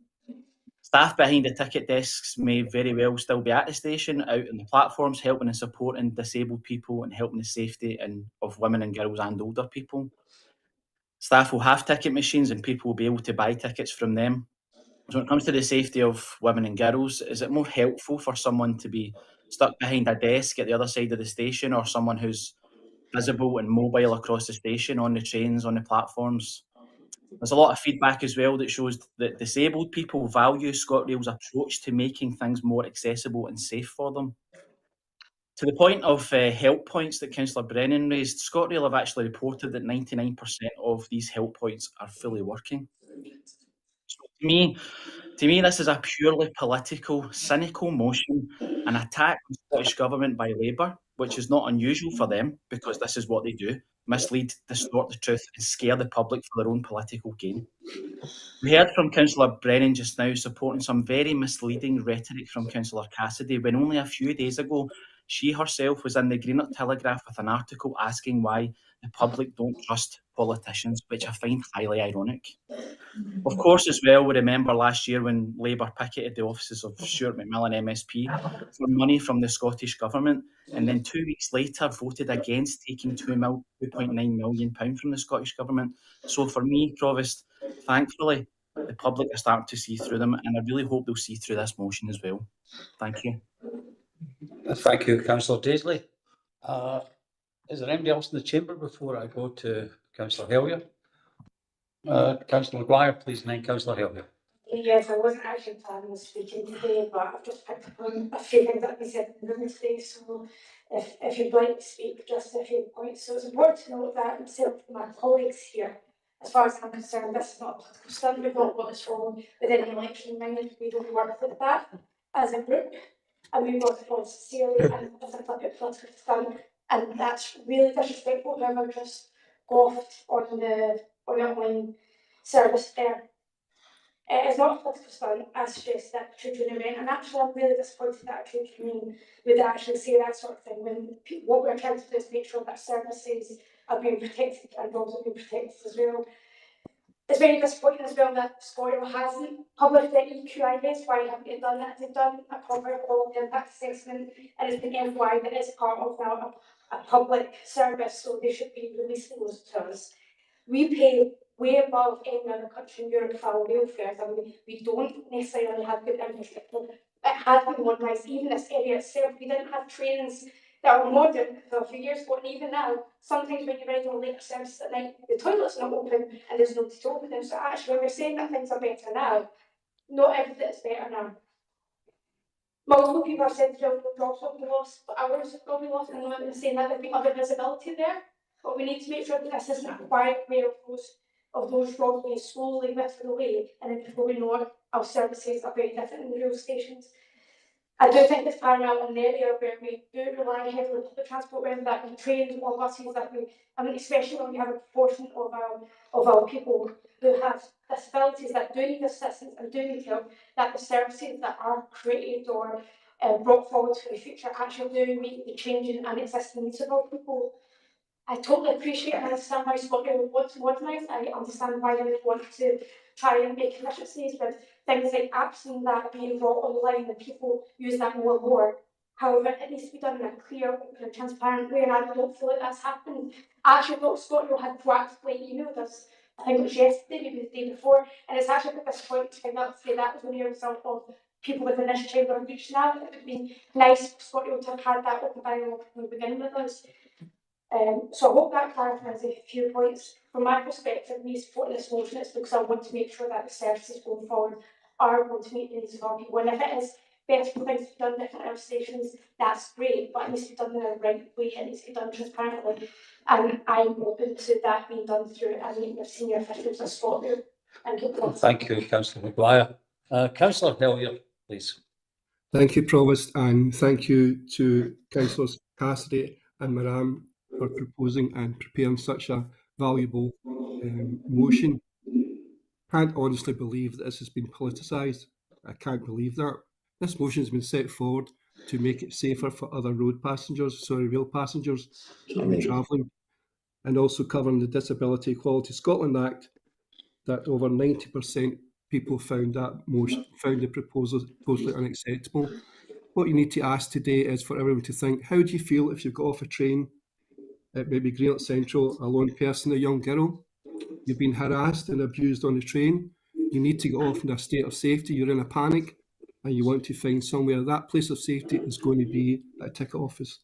Staff behind the ticket desks may very well still be at the station, out on the platforms, helping and supporting disabled people and helping the safety of women and girls and older people. Staff will have ticket machines and people will be able to buy tickets from them. So when it comes to the safety of women and girls, is it more helpful for someone to be stuck behind a desk at the other side of the station, or someone who's visible and mobile across the station, on the trains, on the platforms? There's a lot of feedback as well that shows that disabled people value ScotRail's approach to making things more accessible and safe for them. To the point of help points that Councillor Brennan raised, ScotRail have actually reported that 99% of these help points are fully working. So to me, this is a purely political, cynical motion, an attack on the Scottish Government by Labour, which is not unusual for them because this is what they do: mislead, distort the truth and scare the public for their own political gain. We heard from Councillor Brennan just now supporting some very misleading rhetoric from Councillor Cassidy, when only a few days ago she herself was in the Greenock Telegraph with an article asking why the public don't trust politicians, which I find highly ironic. Of course, as well, we remember last year when Labour picketed the offices of Stuart McMillan MSP for money from the Scottish Government, and then 2 weeks later voted against taking £2.9 million from the Scottish Government. So for me, Provost, thankfully, the public are starting to see through them, and I really hope they'll see through this motion as well. Thank you. Thank you, Councillor Daisley. Is there anybody else in the chamber before I go to Councillor Hellier? Councillor Maguire, please, and then Councillor Hellier. Yes, I wasn't actually planning on speaking today, but I've just picked up on a few things that we said in the room today. So if you'd like to speak, just a few points. So it's important to note that myself and my colleagues here, as far as I'm concerned, this is not a political stunt. We've not got this wrong with any election in mind. We don't work with that as a group. and we brought it forward sincerely and as a political stunt, and that's really disrespectful. However, just goffed on the online service there. It's not a political stunt. I suggest that Trade Union men, and actually I'm really disappointed that a Trade Union would actually say that sort of thing when what we're trying to do is make sure that services are being protected and jobs are being protected as well. It's very disappointing as well that Scoil hasn't published their EQIS. Why haven't they done that? They've done a proper quality impact assessment and it's been FY that is part of now a public service, so they should be releasing those to us. We pay way above any other country in Europe for our welfare. I mean, we don't necessarily have good infrastructure. It has been modernised, even this area itself. We didn't have trains that were modern a few years ago, and even now, sometimes when you're ready on later services at night, the toilet's not open and there's nobody to open them. So actually, when we're saying that things are better now, not everything is better now. Multiple people have said jobs will be lost, but hours will be lost, and I'm not saying that there'll be other visibility there. But we need to make sure that this isn't a quiet way of those jobs being slowly whittled away, and then before we know it, our services are very different in the rural stations. I do think it's paramount in the area where we do rely heavily on public transport, whether that be trains or buses, that we, I mean, especially when we have a proportion of our people who have disabilities that do need assistance and do need help, that the services that are created or brought forward for the future actually do meet the changing and existing needs of our people. I totally appreciate and understand why Scotland wants to modernise. I understand why they would want to try and make efficiencies with things like apps and that being brought online and people use that more and more. However, it needs to be done in a clear, open and transparent way, and I don't feel like that's happened. Actually, what Scotland had proactively emailed us, I think it was yesterday, maybe the day before, and it's actually a bit disappointing to find out to say that was only a result of people within this chamber reaching out. It would be nice for Scotland to have had that open dialogue from the beginning with us. So I hope that clarifies a few points. From my perspective, me supporting this motion is because I want to make sure that the services going forward are going to meet the needs of our people. And if it is better for things to be done in different stations, that's great, but it needs to be done in the right way, it needs to be done transparently. And I'm open to that being done through a meeting of senior officials at Scotland. Thank you. Thank you, Councillor Maguire. Councillor Hillier, please. Thank you, Provost, and thank you to Councillors Cassidy and Maram for proposing and preparing such a valuable motion. Can't honestly believe that this has been politicised. I can't believe that. This motion has been set forward to make it safer for other rail passengers to be travelling, and also covering the Disability Equality Scotland Act, that over 90% people found the proposal totally unacceptable. What you need to ask today is for everyone to think, how do you feel if you got off a train at maybe Greenock Central, a lone person, a young girl? You've been harassed and abused on the train. You need to get off in a state of safety. You're in a panic and you want to find somewhere. That place of safety is going to be at a ticket office.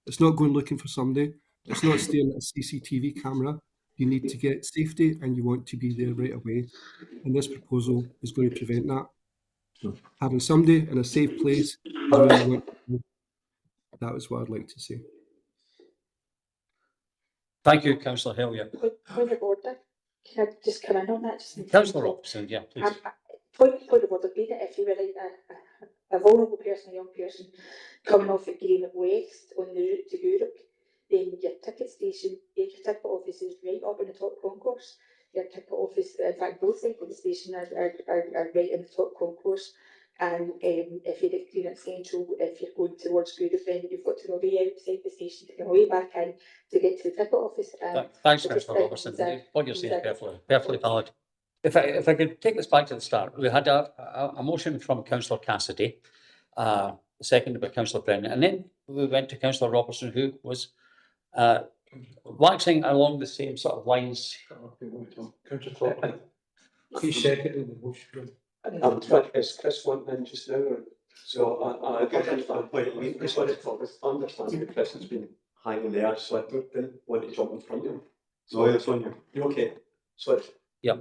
It's not going looking for somebody. It's not staring at a CCTV camera. You need to get safety and you want to be there right away. And this proposal is going to prevent that. Having somebody in a safe place is where you want to go. That is what I'd like to say. Thank you, Councillor Hillier. Point of order. Can I just come in on that? Councillor Robertson, yeah, please. Point of order, being that if you were a vulnerable person, a young person, coming off at Greenock West on the route to Europe, then your ticket station, your ticket office is right up in the top concourse. Your ticket office, in fact, both sides of the station are right in the top concourse. And if you're at Greenock Central, if you're going towards Greenock, then you've got to go way outside the station to come way back in to get to the ticket office. Thanks, Councillor Robertson. What you're saying is perfectly valid. If I could take this back to the start, we had a motion from Councillor Cassidy, seconded by Councillor Brennan, and then we went to Councillor Robertson, who was waxing along the same sort of lines. He seconded the motion. Is Chris wanting in just now? So I understand that Chris has been hanging there, so I didn't want to jump in front of him. So it's on you. You okay? Sorry. Yeah.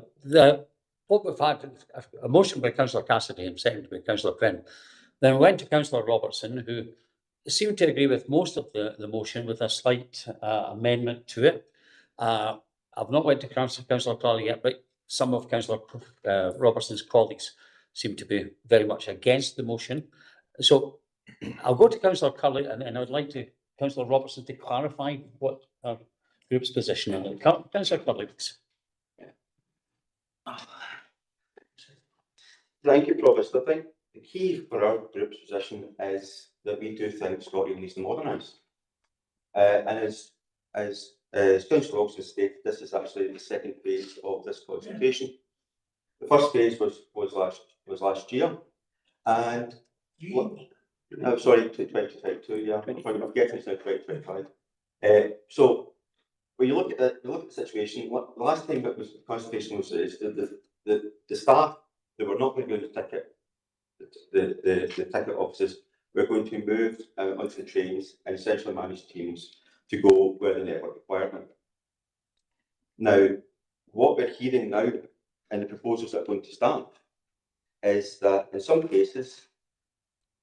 What we've had a motion by Councillor Cassidy and seconded by Councillor Brennan. Then we went to Councillor Robertson, who seemed to agree with most of the motion with a slight amendment to it. I've not went to Councillor Crawley yet, but some of Councillor Robertson's colleagues seem to be very much against the motion. So I'll go to Councillor Curley and I would like to Councillor Robertson to clarify what our group's position on it. Councillor Curley, please. Thank you, Provost. I think the key for our group's position is that we do think Scotland needs to modernise. And as Councillor Wilson stated, this is actually the second phase of this consultation. The first phase was last year, and I'm sorry, 2022. Yeah, I'm getting to 2025. So when you look at the situation, the last time that was the consultation was the staff, they were not going to go into the ticket offices. We're going to move onto the trains and centrally managed teams to go where the network requirement. Now, what we're hearing now in the proposals that are going to start is that in some cases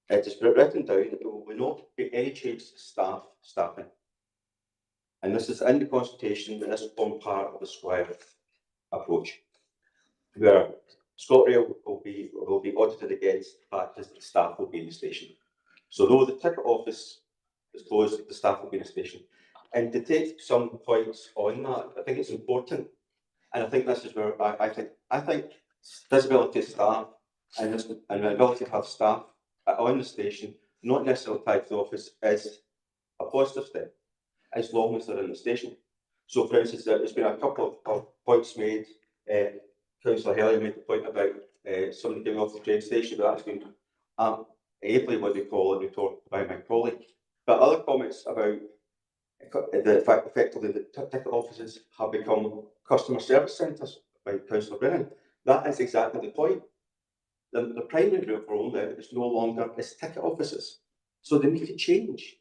it is written down that there will not be any change to staffing. And this is in the consultation, and this will form part of the square approach, where ScotRail will be audited against the fact that the staff will be in the station. So though the ticket office is closed, the staff will be in the station. And to take some points on that, I think it's important, and I think this is where I think visibility of staff and the ability to have staff on the station, not necessarily tied to the office, is a positive step, as long as they're in the station. So, for instance, there's been a couple of points made. Councillor Hellier made the point about somebody getting off the train station, but that's been ably what they call it, retorted by my colleague. But other comments about the fact effectively that ticket offices have become customer service centres by Councillor Brennan. That is exactly the point. The primary group role now is no longer as ticket offices. So they need to change.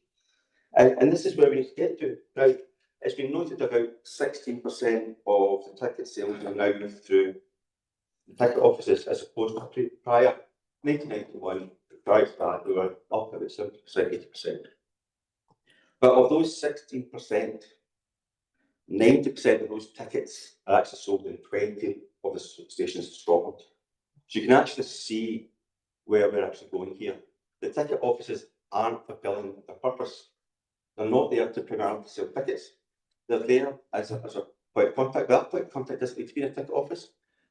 And this is where we need to get to. Now, it's been noted about 16% of the ticket sales are now moved through the ticket offices as opposed to prior 1991. Prior to that, we were up about 70%, 80%. But of those 16%, 90% of those tickets are actually sold in 20 of the stations in Scotland. So you can actually see where we're actually going here. The ticket offices aren't fulfilling their purpose. They're not there to primarily sell tickets. They're there as a point of contact. That point of contact doesn't need to be in a ticket office.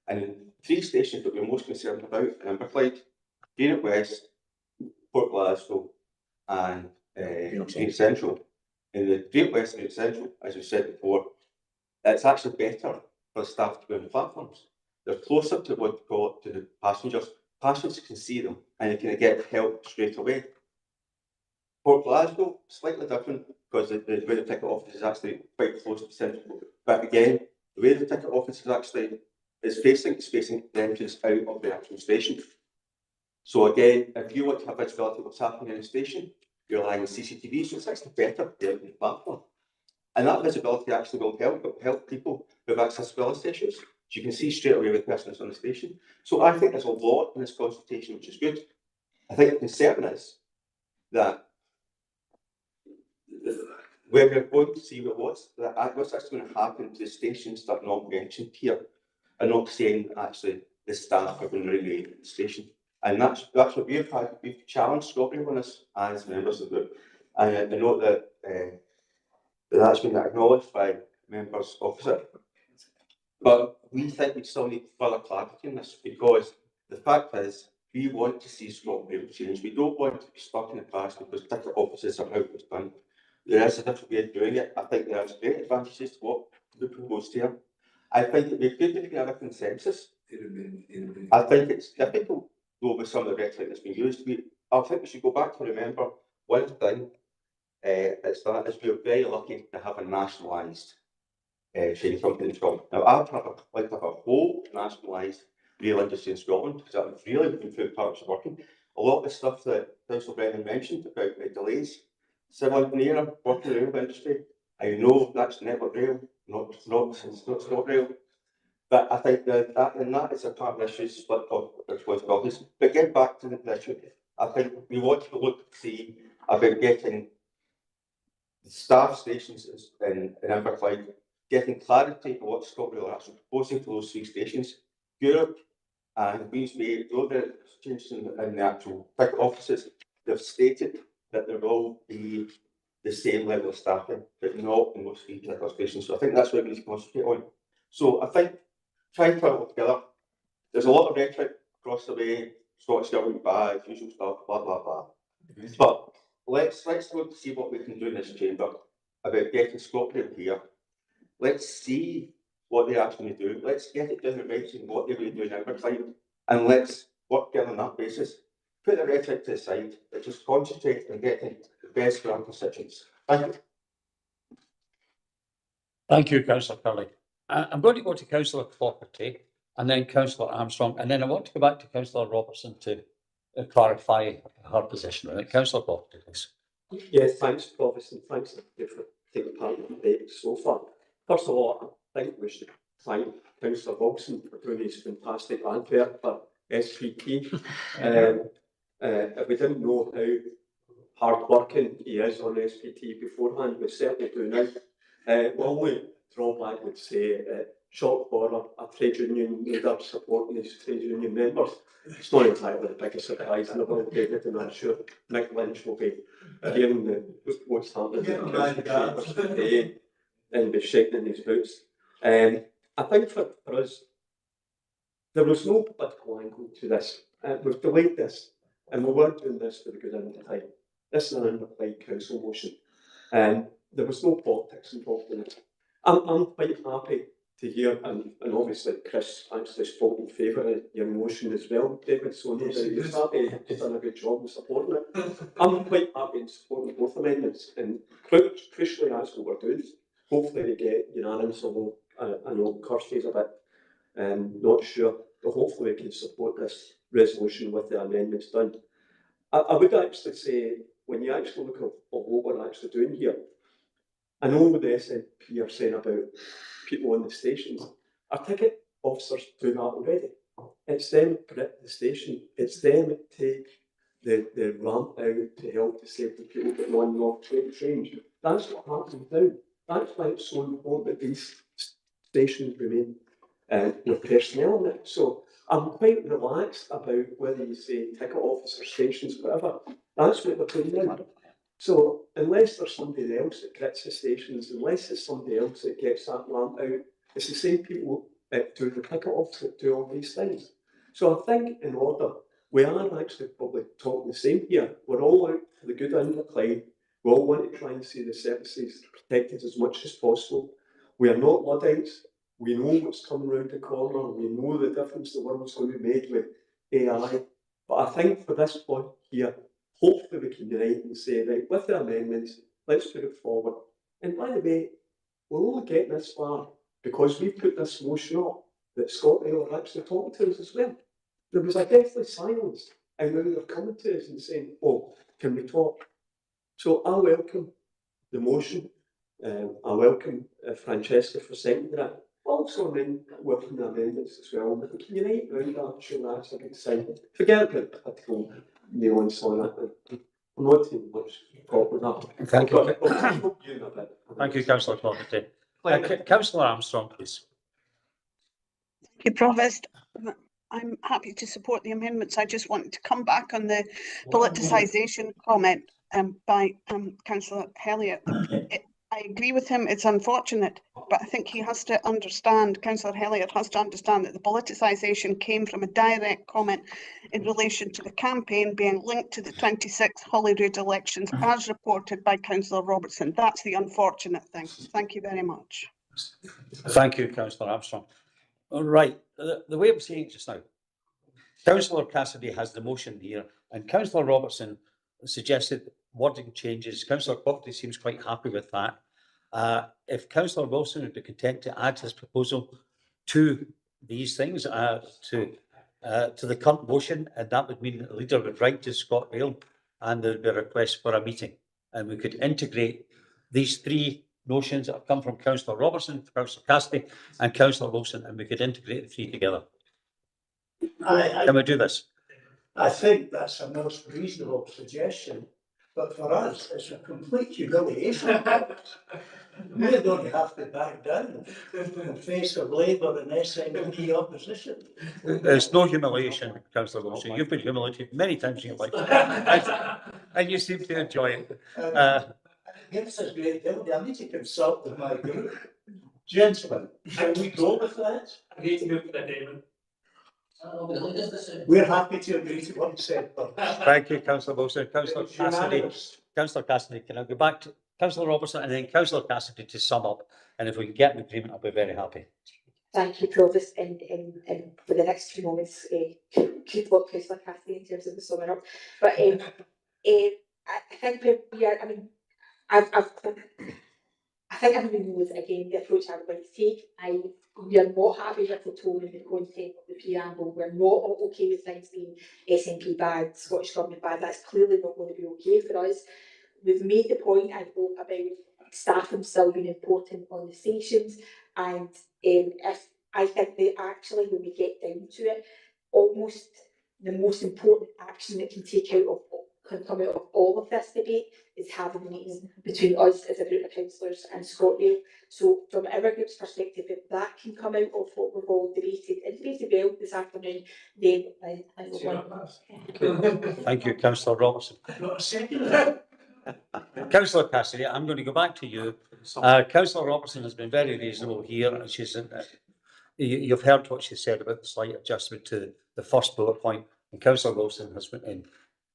And in 3 stations that we're most concerned about in Inverclyde, Greenock West, Port Glasgow, and Greenock Central. In the Greenock West and Greenock Central, as we said before, it's actually better for the staff to be on the platforms. They're closer to what we call it to the passengers. Passengers can see them and they can get help straight away. Port Glasgow, slightly different because the way the ticket office is actually quite close to the central. But again, the way the ticket office is actually is facing the entrance out of the actual station. So again, if you want to have visibility of what's happening in the station, you're relying on CCTV, so it's actually better to get on the platform. And that visibility actually will help people with accessibility issues. So you can see straight away the person that's on the station. So I think there's a lot in this consultation which is good. I think the concern is that where we're going to see what's actually going to happen to the stations that are not mentioned here. I'm not saying actually the staff are going to remain at the station. And that's what we've had. We've challenged ScotRail on this as members of the group. And I know that that's been acknowledged by members opposite. But we think we still need further clarity in this because the fact is we want to see ScotRail change. We don't want to be stuck in the past because ticket offices are how it was done. There is a different way of doing it. I think there is great advantages to what we proposed here. I think it would be good if we can have a consensus. I think it's difficult though with some of the rhetoric that's been used. I think we should go back to remember one thing. It's that we're very lucky to have a nationalised train company in Scotland. Now I'd like to have a whole nationalised rail industry in Scotland because that would really improve partnership working. A lot of the stuff that Councillor Brennan mentioned about delays, civil engineering, working in the rail industry, I know that's Network Rail, not ScotRail. But I think that is a part of the issue, split of responsibilities. But get back to the issue. I think we want to look to see about getting the staff stations in Inverclyde, getting clarity on what ScotRail are actually proposing for those 3 stations. Europe and Queensway, though the changes in the actual ticket offices, they've stated that there will be the same level of staffing, but not in those three particular stations. So I think that's what we need to concentrate on. So I think trying to put it all together, there's a lot of rhetoric across the way, Scottish Government bad, usual stuff, blah, blah, blah. But let's look to see what we can do in this chamber about getting ScotRail here. Let's see what they're actually going to do. Let's get it down in writing what they're going to do in Inverclyde, and let's work together on that basis. Put the rhetoric to the side, but just concentrate on getting the best for our constituents. Thank you. Thank you, Councillor Curley. I'm going to go to Councillor Fogarty and then Councillor Armstrong, and then I want to go back to Councillor Robertson to clarify her position. Right? Councillor Fogarty, please. Yes, thanks, Provost, and thanks for taking part in the debate so far. First of all, I think we should thank Councillor Wilson for doing his fantastic advert for SPT. If we didn't know how hard working he is on SPT beforehand, we certainly do now. The only drawback would say shock horror, a trade union leader supporting his trade union members. It's not entirely the biggest surprise in the world, David, and I'm sure Nick Lynch will be hearing what's happening in the council chambers today and be shaking in his boots. I think for us, there was no political angle to this. We've delayed this, and we weren't doing this for the good end of time. This is an Inverclyde Council motion, and there was no politics involved in it. I'm quite happy to hear, and obviously Chris actually spoke in favour of your motion as well, David, so no doubt he's happy, he's done a good job in supporting it. I'm quite happy in supporting both amendments, and crucially that's what we're doing. Hopefully they get unanimous, although I know Kirsty's a bit not sure, but hopefully we can support this resolution with the amendments done. I would actually say, when you actually look at what we're actually doing here, I know what the SNP are saying about people on the stations. Our ticket officers do that already. It's them grip the station. It's them take the ramp out to help to save the people getting on and off trains. That's what happens now. That's why it's so important that these stations remain with personnel in it. So I'm quite relaxed about whether you say ticket officer stations, whatever. That's what they're doing now. So unless there's somebody else that grits the stations, unless there's somebody else that gets that ramp out, it's the same people doing the ticket office that do all these things. So I think in order, we are actually probably talking the same here. We're all out for the good end of Clyde. We all want to try and see the services protected as much as possible. We are not Luddites. We know what's coming around the corner. We know the difference the world's going to be made with AI. But I think for this point here, hopefully we can unite and say, right, with the amendments, let's put it forward. And by the way, we're only getting this far because we put this motion up that ScotRail are actually talking to us as well. There was a deathly silence, and now they're coming to us and saying, oh, can we talk? So I welcome the motion. I welcome Francesca for seconding it. Also, welcome the amendments as well. If we can unite around that, I'm sure that's a good sign. Forget about political nuance on it. I'm not too much talk with that. Thank you. Thank you, Councillor Fogarty. Councillor Armstrong, please. Thank you, Provost. I'm happy to support the amendments. I just wanted to come back on the politicisation comment by Councillor Elliott. I agree with him, it's unfortunate, but I think he has to understand, Councillor Elliott has to understand that the politicisation came from a direct comment in relation to the campaign being linked to the 26th Holyrood elections as reported by Councillor Robertson. That's the unfortunate thing. Thank you very much. Thank you, Councillor Armstrong. All right, the way I'm saying it just now, Councillor Cassidy has the motion here, and Councillor Robertson suggested wording changes. Councillor Fogarty seems quite happy with that. If Councillor Wilson would be content to add his proposal to these things, to the current motion, and that would mean that the leader would write to ScotRail and there would be a request for a meeting. And we could integrate these three motions that have come from Councillor Robertson, Councillor Cassidy and Councillor Wilson, and we could integrate the three together. Can we do this? I think that's a most reasonable suggestion. but for us, it's a complete humiliation. We're going to have to back down in face of Labour and SNP opposition. There's no humiliation, Councillor Wilson. You've been humiliated many times in your life, and you seem to enjoy it. It gives us great difficulty. I need to consult with my group. Gentlemen, can we go with that? I need to move for that, Damon. We're happy to agree to what you said. Thank you, Councillor Wilson. Councillor It's Cassidy. unanimous. Councillor Cassidy, can I go back to Councillor Robertson and then Councillor Cassidy to sum up? And if we can get an agreement, I'll be very happy. Thank you, Provost, and for the next few moments, keep what Councillor Cassidy in terms of the summing up. But I think we are, I mean, I think everybody knows, again, the approach I would like to take. We are not happy with the tone and the content of the preamble. We're not okay with things being SNP bad, Scottish Government bad. That's clearly not going to be okay for us. We've made the point, I hope, about staffing still being important on the stations. And if I think that actually, when we get down to it, almost the most important action that can come out of all of this debate is having a meeting between us as a group of councillors and ScotRail. So from our group's perspective, if that can come out of what we've all debated and debated well this afternoon, then I will. Thank you, Councillor Robertson. Not a second. Councillor Cassidy, I'm going to go back to you. Councillor Robertson has been very reasonable here, and she's. You've heard what she said about the slight adjustment to the first bullet point, and Councillor Wilson has went in.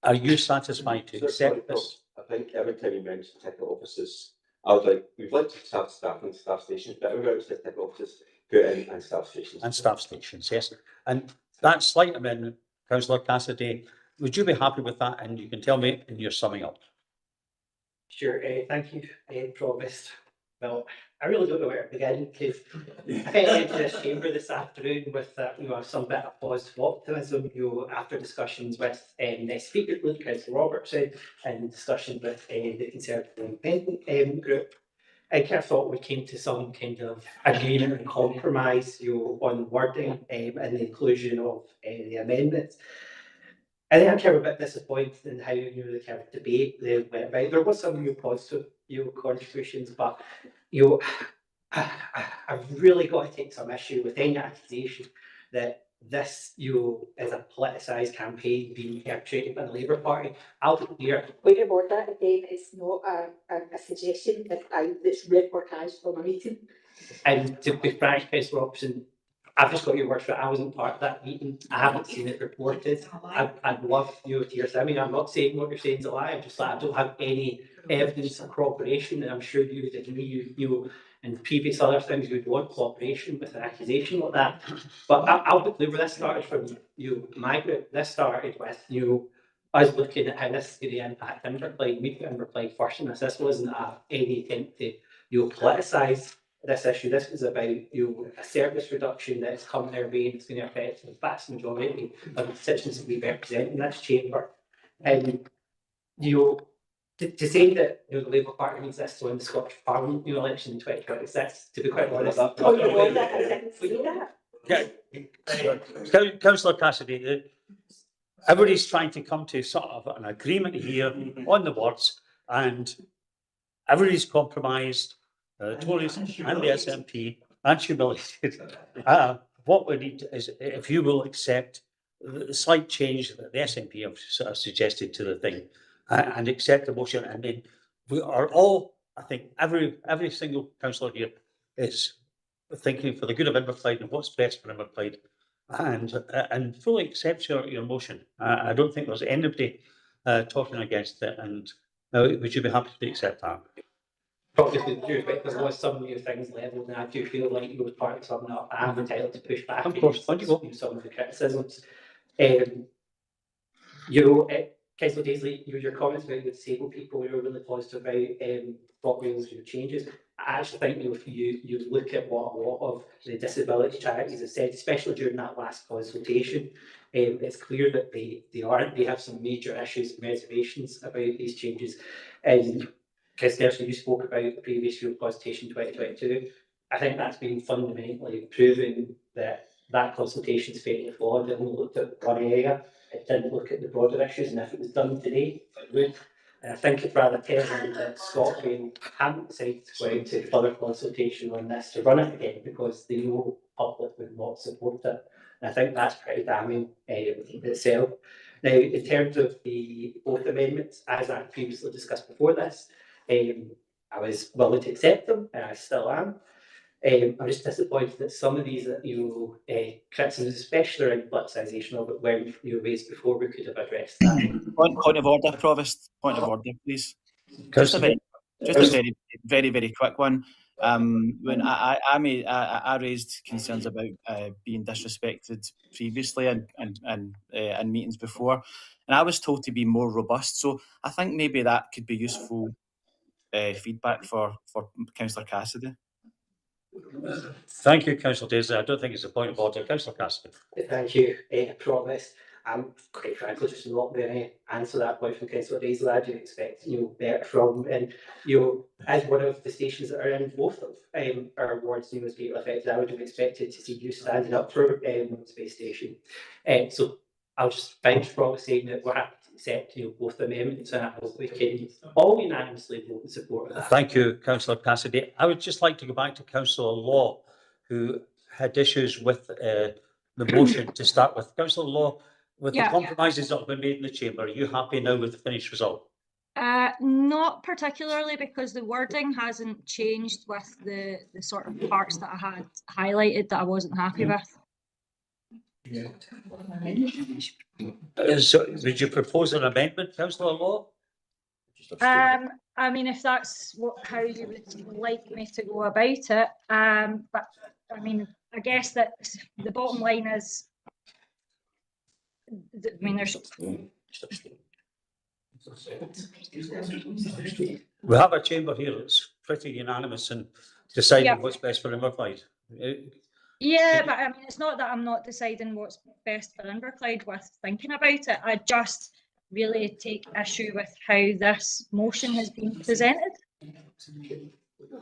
Are you satisfied to accept this? I think every time you mention ticket offices, we'd like to have staff and staff stations, but everywhere it says ticket offices, put in and staff stations. And staff stations, yes. And that slight amendment, Councillor Cassidy, would you be happy with that? And you can tell me in your summing up. Sure, thank you, Provost. Well, I really don't know where to begin because I came into this chamber this afternoon with some bit of positive optimism, after discussions with the Speaker, Councillor Robertson, and discussions with the Conservative Independent group. I kind of thought we came to some kind of agreement and compromise, on wording and the inclusion of the amendments. I think I'm kind of a bit disappointed in how the kind of debate went about. There was some positive contributions, but I've really got to take some issue with any accusation that this is a politicised campaign being perpetrated by the Labour Party. I'll be clear. Point of order, again, it's not a suggestion that's reportage from a meeting. And to be frank, Councillor Robertson, I've just got your word for it. I wasn't part of that meeting. I haven't seen it reported. I'd love you to hear it. I mean, I'm not saying what you're saying is a lie. I'm just like, I don't have any evidence of corroboration, and I'm sure you would agree. You and previous other things, you'd want cooperation with an accusation like that. But I'll be clear, where this started from my group. This started with us looking at how this is going to impact Inverclyde. We put Inverclyde first in this. This wasn't any attempt to politicise this issue. This was about a service reduction that's coming our way, and it's going to affect the vast majority of the constituents that we represent in this chamber. And to say that the Labour Party needs this to win the Scottish Parliament election in 2026, to be quite honest, Councillor Cassidy, everybody's trying to come to sort of an agreement here on the words, and everybody's compromised. Tories and the SNP aren't humiliated. What we need is, if you will accept the slight change that the SNP have sort of suggested to the thing, and accept the motion, and then we are all, I think, every single councillor here is thinking for the good of Inverclyde and what's best for Inverclyde, and fully accepts your motion. I don't think there's anybody talking against it, and would you be happy to accept that? Probably there was some new things levelled, and I do feel like you were part of something that I'm entitled to push back. Of course, some of the criticisms. Councillor Daisley, your comments about the disabled people, you were really positive about ScotRail's changes. I actually think if you look at what a lot of the disability charities have said, especially during that last consultation, it's clear that they have some major issues and reservations about these changes. Chris, you spoke about the previous Europe consultation 2022. I think that's been fundamentally proving that consultation is fairly flawed. It only looked at one area. It didn't look at the broader issues, and if it was done today, it would. I think it's rather telling that Scotland haven't decided to go into further consultation on this to run it again because they know the public would not support it. And I think that's pretty damning in itself. Now, in terms of the both amendments, as I previously discussed before this, I was willing to accept them, and I still am. I'm just disappointed that some of these criticisms, especially around politicisation of it, weren't raised before we could have addressed that. Point of order, Provost. Point of order, please. Just a very quick one. When I raised concerns about being disrespected previously in meetings before, and I was told to be more robust. So I think maybe that could be useful feedback for Councillor Cassidy. Thank you, Councillor Daisy. I don't think it's a point of order. Councillor Cassidy. Thank you, Provost. I'm quite frankly just not going to answer that point from Councillor Daisy. I do expect better from, and as one of the stations that are in both of our wards was being affected, I would have expected to see you standing up for Space Station. So I'll just finish Provost saying that we're happy to accept both amendments, and I hope we can all unanimously vote in support of that. Thank you, Councillor Cassidy. I would just like to go back to Councillor Law, who had issues with the motion to start with. Councillor Law, with the compromises that have been made in the chamber, are you happy now with the finished result? Not particularly, because the wording hasn't changed with the sort of parts that I had highlighted that I wasn't happy with. So, would you propose an amendment, Councillor Law? I mean, if that's how you would like me to go about it, but I mean, I guess that the bottom line is, I mean, there's. We have a chamber here that's pretty unanimous in deciding what's best for Inverclyde. Yeah, but I mean, it's not that I'm not deciding what's best for Inverclyde with thinking about it. I just really take issue with how this motion has been presented.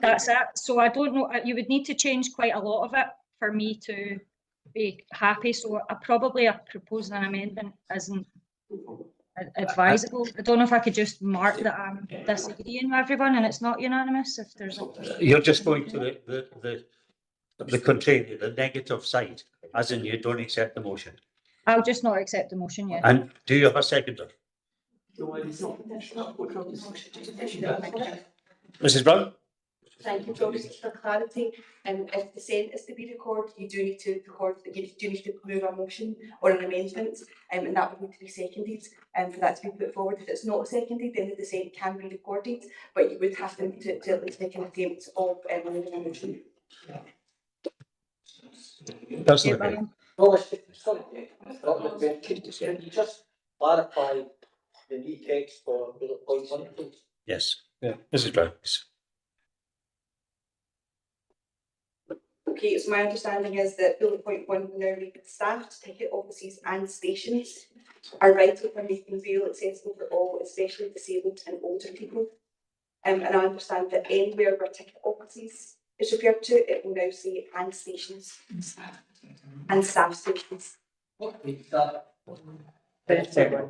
That's it. So I don't know, you would need to change quite a lot of it for me to be happy. So probably proposing an amendment isn't advisable. I don't know if I could just mark that I'm disagreeing with everyone and it's not unanimous. If there's You're just going to the contrary, the negative side, as in you don't accept the motion. I'll just not accept the motion yet. And do you have a seconder? Mrs. Brown? Thank you, Provost, for clarity. If the dissent is to be recorded, you do need to record that you do need to move a motion or an amendment, and that would need to be seconded for that to be put forward. If it's not seconded, then the dissent can be recorded, but you would have to at least make an attempt of moving a motion. Can you just clarify the new text for bullet point 1, please? Yes. Yeah. Mrs. Brown. Okay, so my understanding is that bullet point 1 will now read that staff, ticket offices and stations are vital for making rail accessible for all, especially disabled and older people. And I understand that anywhere where ticket offices is referred to, it will now say and stations and staff stations. It's on page 31. Page 31.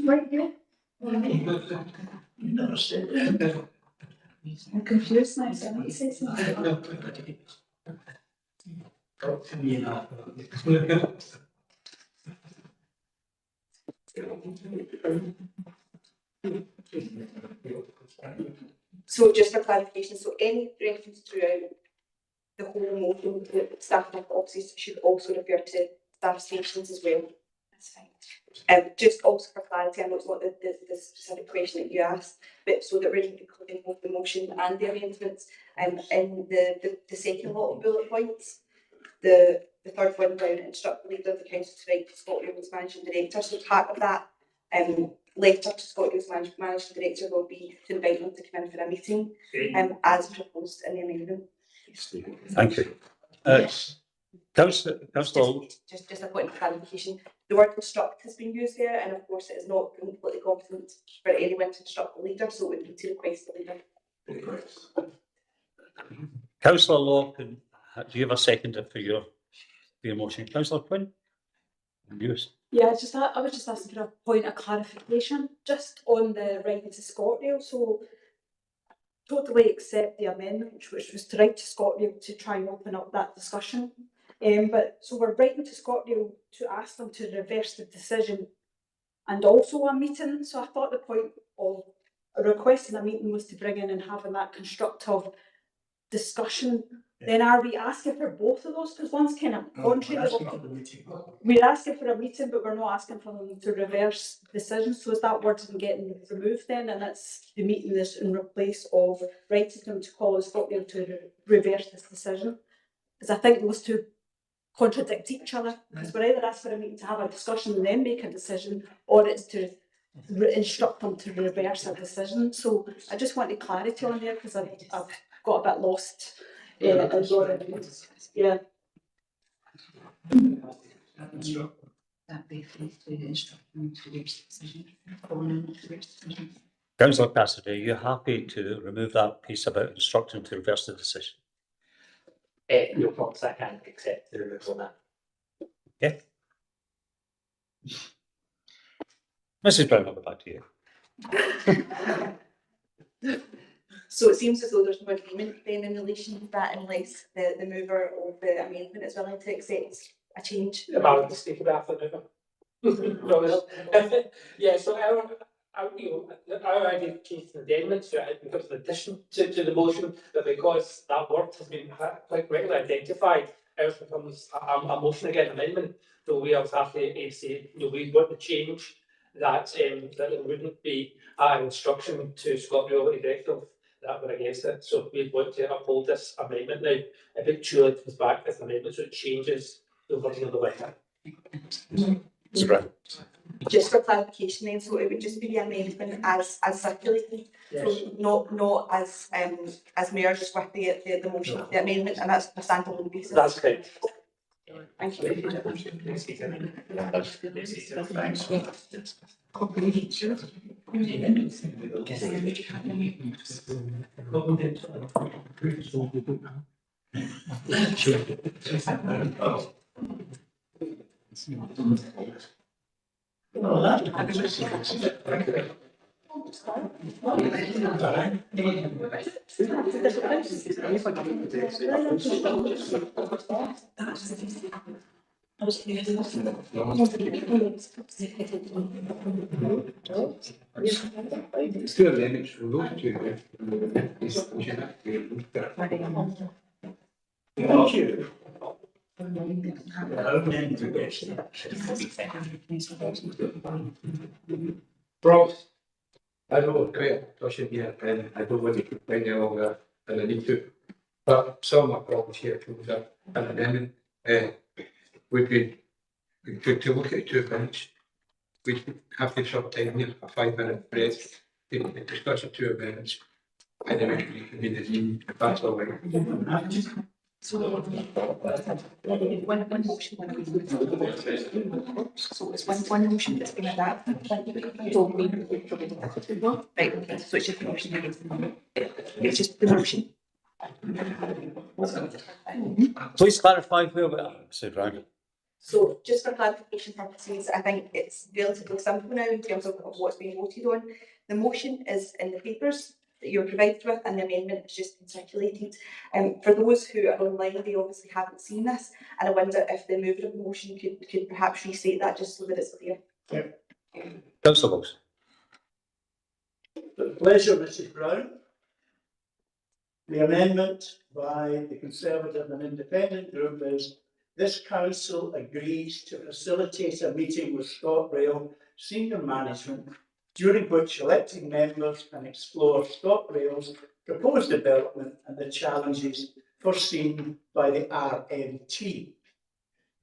Right here. I'm confused now, so I want to say something. So just for clarification, so any reference throughout the whole motion to staff and offices should also refer to staff stations as well. That's fine. Just also for clarity, I know it's not the specific question that you asked, but so that we're including both the motion and the amendments, in the second lot of bullet points, the third one down, instruct the leader of the council to write to ScotRail's managing director. So part of that letter to ScotRail's managing director will be to invite them to come in for a meeting, as proposed in the amendment. Thank you. Councillor. Just a point of clarification. The word instruct has been used there, and of course it is not completely competent for anyone to instruct the leader, so it would be to request the leader. Councillor Law, do you have a seconder for your motion? Councillor Quinn? Yes. Yeah, I was just asking for a point of clarification, just on the right to ScotRail. So totally accept the amendment, which was to write to ScotRail to try and open up that discussion. But so we're writing to ScotRail to ask them to reverse the decision and also a meeting. So I thought the point of requesting a meeting was to bring in and having that constructive discussion. Then are we asking for both of those? Because one's kind of contrary. We're asking for a meeting, but we're not asking for them to reverse decisions. So is that word getting removed then? And that's the meeting is in replace of writing them to call us ScotRail to reverse this decision. Because I think those two contradict each other. Because we're either asking for a meeting to have a discussion and then make a decision, or it's to instruct them to reverse a decision. So I just wanted clarity on there because I've got a bit lost. Yeah. Councillor Cassidy, are you happy to remove that piece about instructing to reverse the decision? No problems, I can accept the removal of that. Okay. Mrs Brown, I'll go back to you. So it seems as though there's no agreement then in relation to that unless the mover of the amendment is willing to accept a change. Am I allowed to speak about the mover? Yeah, so our idea of changing the amendment to it becomes an addition to the motion, but because that word has been quite correctly identified, ours becomes a motion again, amendment. So we also have to say, we want to change that, that it wouldn't be an instruction to ScotRail Executive that were against it. So we want to uphold this amendment now. If it truly comes back this amendment, so it changes the wording of the letter. Just for clarification then, so it would just be the amendment as circulated, yes. So not as merged with the motion, the amendment, and that's a standalone basis. That's correct. Thank you. Still amendments from those two. Thank you. Props. I know quite touching here, and I don't want to keep any longer than I need to. But some of my problems here comes up, and amendment would be to look at 2 minutes. We have to short time here, a 5-minute break, to discuss the 2 amendments, and then we can reconvene the meeting if that's all right. So one motion, so it's one motion that's been adapted. Right, so it's just the motion against the moment. It's just the motion. Please clarify where we are, Mr Brown. So just for clarification purposes, I think it's relatively simple now in terms of what's being voted on. The motion is in the papers that you're provided with, and the amendment has just been circulated. For those who are online, they obviously haven't seen this, and I wonder if the mover of the motion could perhaps restate that just so that it's clear. Yeah. Councillor Wilson. With pleasure, Mrs Brown. The amendment by the Conservative and Independent group is: this council agrees to facilitate a meeting with ScotRail senior management during which elected members can explore ScotRail's proposed development and the challenges foreseen by the RMT.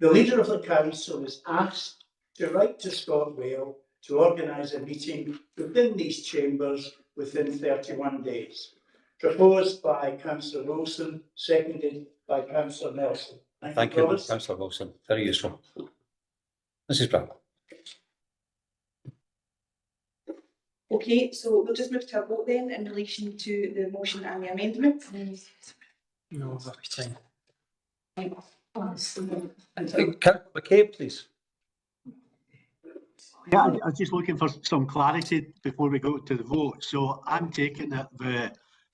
The leader of the council is asked to write to ScotRail to organise a meeting within these chambers within 31 days. Proposed by Councillor Wilson, seconded by Councillor Nelson. Thank you, Councillor Wilson. Very useful. Mrs Brown. Okay, so we'll just move to a vote then in relation to the motion and the amendment. No, that's fine. McCabe, please. Yeah, I was just looking for some clarity before we go to the vote. So I'm taking it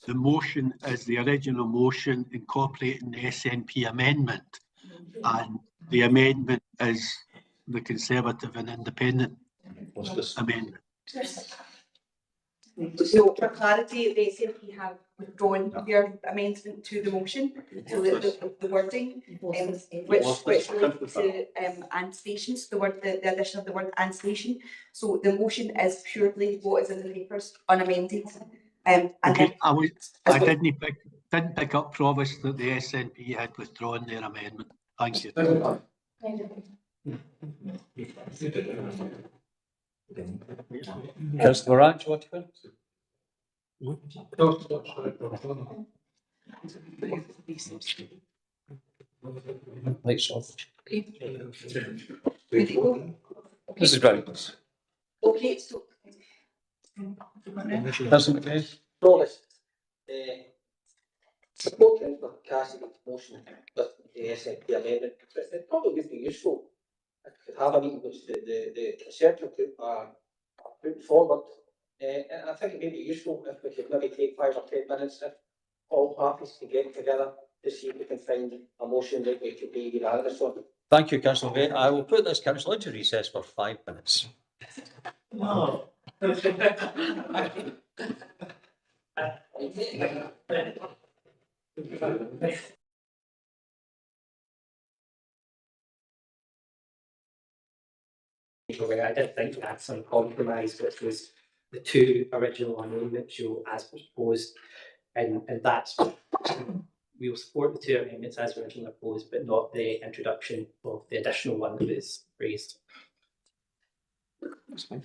the motion is the original motion incorporating the SNP amendment, and the amendment is the Conservative and Independent amendment. So for clarity, the SNP have withdrawn their amendment to the motion, so the wording, which relates to and stations, the addition of the word and station. So the motion is purely what is in the papers, unamended. Okay, I didn't pick up, Provost, that the SNP had withdrawn their amendment. Thank you. Councillor Moran, do you want to go? Lights off. Mrs. Brown, please. Okay, so Councillor McCabe. Provost, support Councillor Cassidy's motion with the SNP amendment. It probably would be useful if we could have a meeting which the Conservative group are putting forward. And I think it may be useful if we could maybe take 5 or 10 minutes if all parties can get together to see if we can find a motion that we could be unanimous on. Thank you, Councillor McCabe. I will put this council into recess for 5 minutes. No. I did think we had some compromise, which was the 2 original amendments as proposed, and that's we will support the 2 amendments as originally proposed, but not the introduction of the additional one that was raised. That's fine.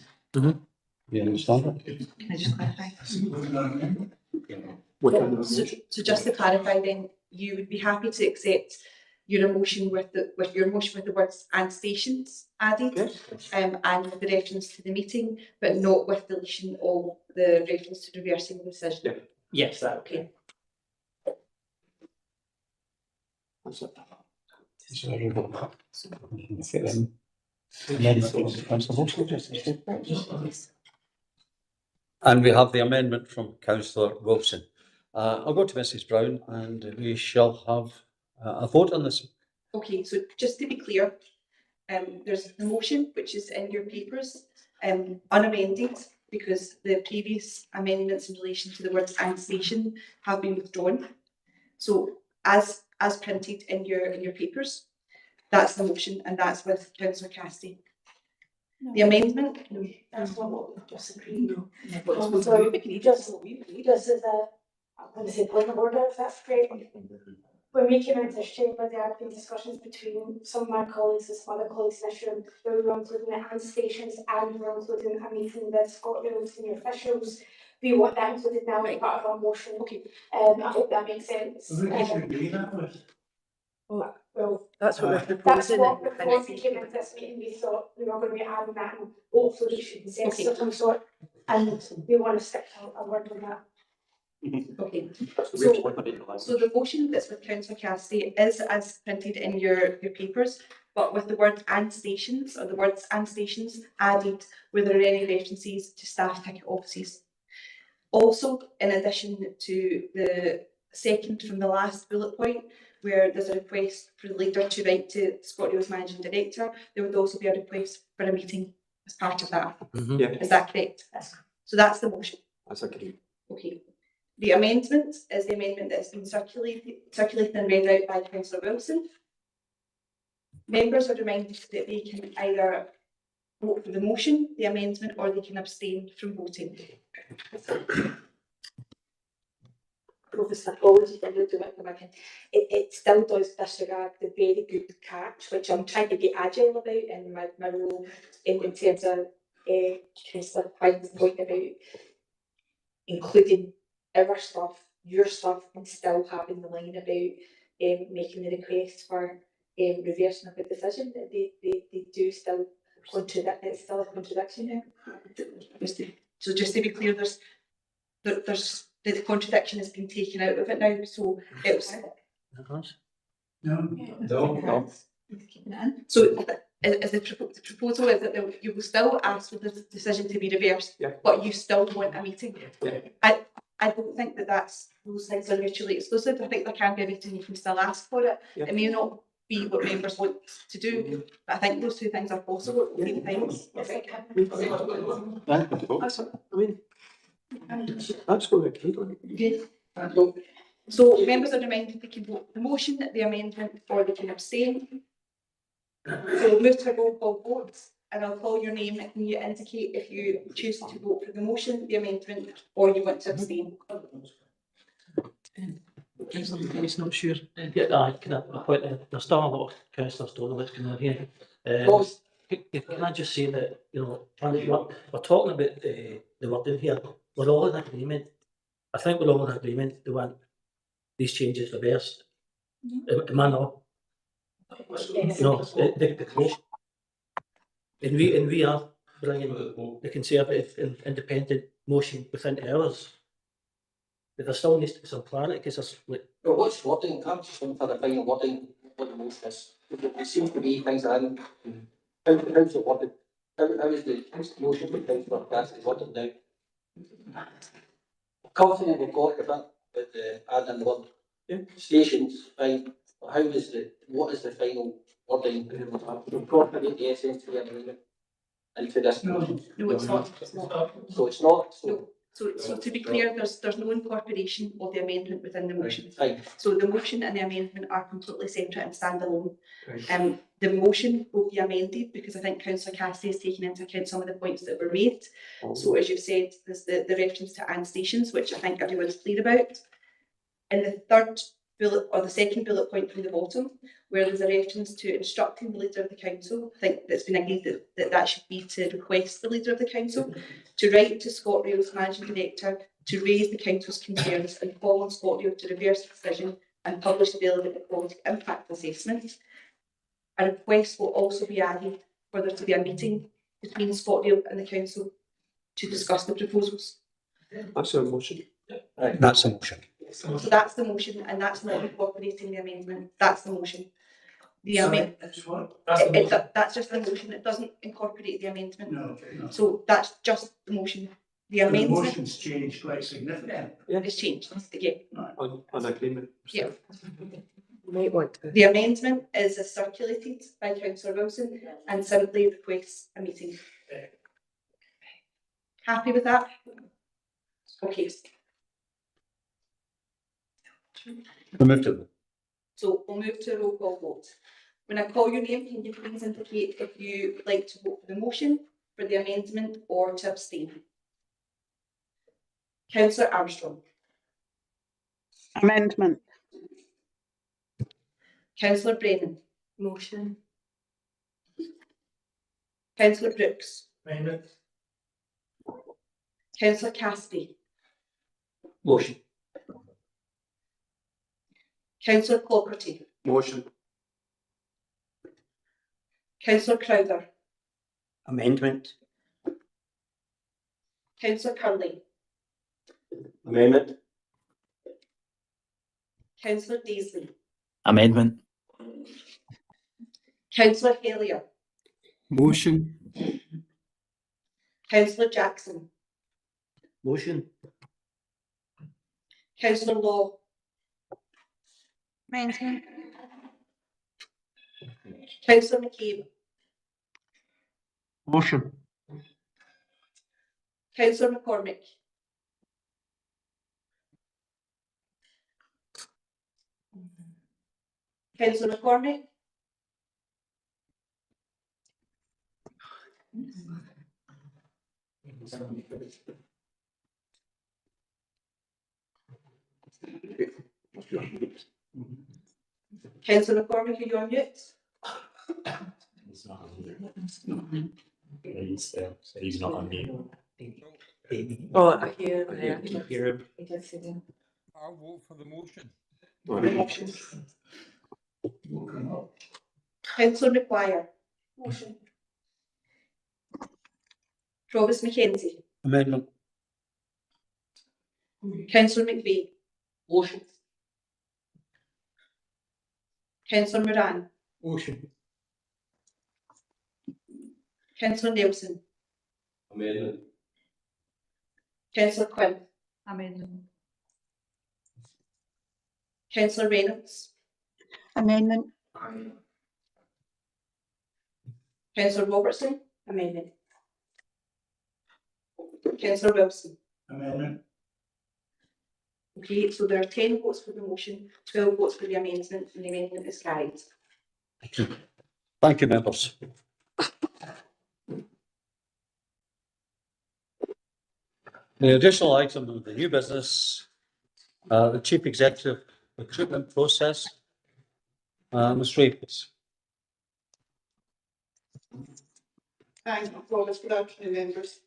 You understand that? can I just clarify? So just to clarify then, you would be happy to accept your motion with the words and stations added, and the reference to the meeting, but not with deletion of the reference to reversing the decision. Yes, that Okay. And we have the amendment from Councillor Wilson. I'll go to Mrs. Brown and we shall have a vote on this. Okay, so just to be clear, there's the motion which is in your papers, unamended, because the previous amendments in relation to the words and station have been withdrawn. So as printed in your papers, that's the motion, and that's with Councillor Cassidy. The amendment, That's not what we've just agreed. So just as I'm going to say point of order, if that's correct. When we came into this chamber, there had been discussions between some of my colleagues and some other colleagues in this room where we were including the and stations and we were including a meeting with Scotland senior officials. We want that included now as part of our motion. Okay. I hope that makes sense. Well, that's what we're proposing. That's what, before we came into this meeting, we thought we were going to be adding that, and hopefully we should consensus of some sort, and we want to stick to a word on that. Okay, so the motion that's with Councillor Cassidy is as printed in your papers, but with the word and stations, or the words and stations added where there are any references to staff ticket offices. Also, in addition to the second from the last bullet point, where there's a request for the leader to write to ScotRail's managing director, there would also be a request for a meeting as part of that. Yeah. Is that correct? So that's the motion. That's okay. Okay. The amendment is the amendment that has been circulated and read out by Councillor Wilson. Members are reminded that they can either vote for the motion, the amendment, or they can abstain from voting. Professor, apologies for interrupting. It still does disregard the very good catch, which I'm trying to be agile about in my role in terms of Councillor Hyde's point about including our stuff, your stuff, and still having the line about making the request for reversing of a decision. They do still contradict. It's still a contradiction here. So just to be clear, there's the contradiction has been taken out of it now, so it was. No. So is the proposal is that you will still ask for the decision to be reversed, but you still want a meeting. I don't think that's those things are mutually exclusive. I think there can be a meeting, you can still ask for it. It may not be what members want to do, but I think those two things are possible at the same time. That's going to So members are reminded they can vote the motion, the amendment, or they can abstain. So we'll move to a roll call vote, and I'll call your name and you indicate if you choose to vote for the motion, the amendment, or you want to abstain. He's not sure. There's still a lot of councillors don't know what's going on here. Can I just say that, we're talking about the wording here. We're all in agreement. I think we're all in agreement they want these changes reversed. Am I not? The commission. And we are bringing the Conservative and Independent motion within hours. But there still needs to be some clarity because there's like. Well, what's wording? I'm just looking for the final wording what the motion is. It seems to be things are in. How's the wording? How is the motion for Councillor Cassidy's worded now? Confident we've got the bit with the adding the word stations, fine. How is what is the final wording? Incorporate the essence of the agreement into this motion. No, it's not. It's not. So it's not. No. So to be clear, there's no incorporation of the amendment within the motion. Right. So the motion and the amendment are completely separate and standalone. The motion will be amended because I think Councillor Cassidy has taken into account some of the points that were made. So as you've said, there's the reference to and stations, which I think everyone's clear about. In the third bullet or the second bullet point from the bottom, where there's a reference to instructing the leader of the council, I think that's been agreed that should be to request the leader of the council to write to ScotRail's managing director to raise the council's concerns and call on ScotRail to reverse the decision and publish the relevant equality impact assessment. A request will also be added for there to be a meeting between ScotRail and the council to discuss the proposals. That's a motion. That's a motion. So that's the motion, and that's not incorporating the amendment. That's the motion. The amendment. That's just the motion. It doesn't incorporate the amendment. No. So that's just the motion. The amendment. The motion's changed quite significantly. It's changed. Yeah. On agreement. Yeah. Might want to. The amendment is as circulated by Councillor Wilson and simply requests a meeting. Happy with that? Okay. We'll move to. So we'll move to a roll call vote. When I call your name, can you please indicate if you would like to vote for the motion, for the amendment, or to abstain? Councillor Armstrong. Amendment. Councillor Brennan. Motion. Councillor Brooks. Amendment. Councillor Cassidy. Motion. Councillor Clockerty. Motion. Councillor Crowther. Amendment. Councillor Curley. Amendment. Councillor Daisley. Amendment. Councillor Hellier. Motion. Councillor Jackson. Motion. Councillor Law. Amendment. Councillor McCabe. Motion. Councillor McCormick. Councillor McCormick. Councillor McCormick, are you on mute? He's not on mute. Oh, I hear there. Hear him. I'll vote for the motion. Councillor McGuire. Motion. Provost Mackenzie. Amendment. Councillor McVeigh. Motion. Councillor Moran. Motion. Councillor Nelson. Amendment. Councillor Quinn. Amendment. Councillor Reynolds. Amendment. Councillor Robertson. Amendment. Councillor Wilson. Amendment. Okay, so there are 10 votes for the motion, 12 votes for the amendment, and the amendment is carried. Thank you, members. The additional item of the new business, the chief executive recruitment process. Ms. Ray, please. Thank you, Provost. Good afternoon, members.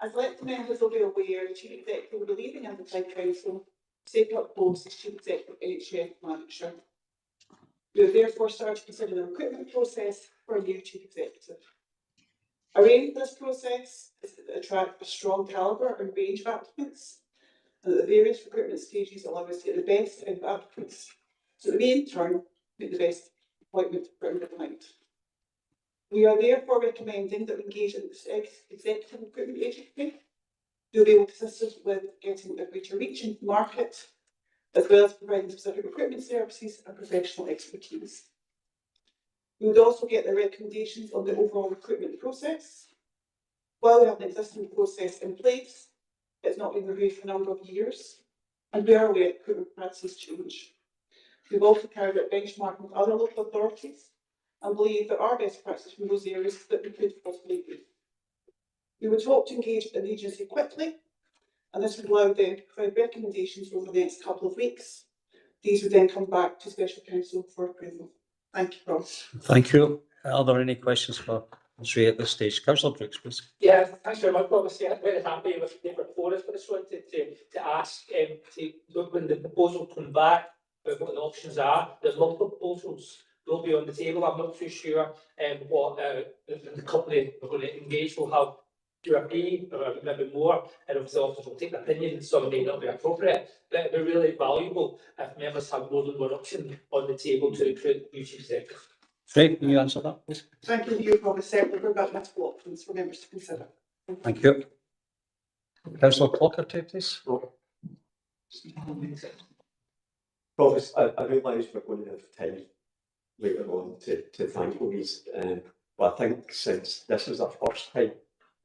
As elected members will be aware, the Chief Executive will be leaving Inverclyde Council to take up post as Chief Executive NHS Manager. We have therefore started to consider the recruitment process for a new Chief Executive. Our aim for this process is to attract a strong calibre and range of applicants, and that the various recruitment stages allow us to get the best out of applicants, so that we in turn make the best appointment for our client. We are therefore recommending that we engage an executive recruitment agency who will be able to assist us with getting a greater reach into the market, as well as providing specific recruitment services and professional expertise. We would also get their recommendations on the overall recruitment process. While we have an existing process in place, it's not been reviewed for a number of years, and we are aware that recruitment practices change. We've also carried out benchmarking with other local authorities and believe there are best practices from those areas that we could possibly do. We would hope to engage an agency quickly, and this would allow them to provide recommendations over the next couple of weeks. These would then come back to Special Council for approval. Thank you, Rob. Thank you. Are there any questions for Ms. Ray at this stage? Councillor Brooks, please. Yeah, thanks very much, obviously. I'm very happy with the proposal, but I just wanted to ask, to look when the proposal comes back, what the options are. There's multiple proposals will be on the table. I'm not too sure what the company we're going to engage will have to agree, or maybe more, and obviously officers will take the opinion, some may not be appropriate, but it'd be really valuable if members have more than one option on the table to recruit new chief executive. Ray, can you answer that, please? Thank you, you Provost. Certainly, we've got multiple options for members to consider. Thank you. Councillor Clockerty, please. Provost, I realise we're going to have time later on to thank Louise, but I think since this is our first time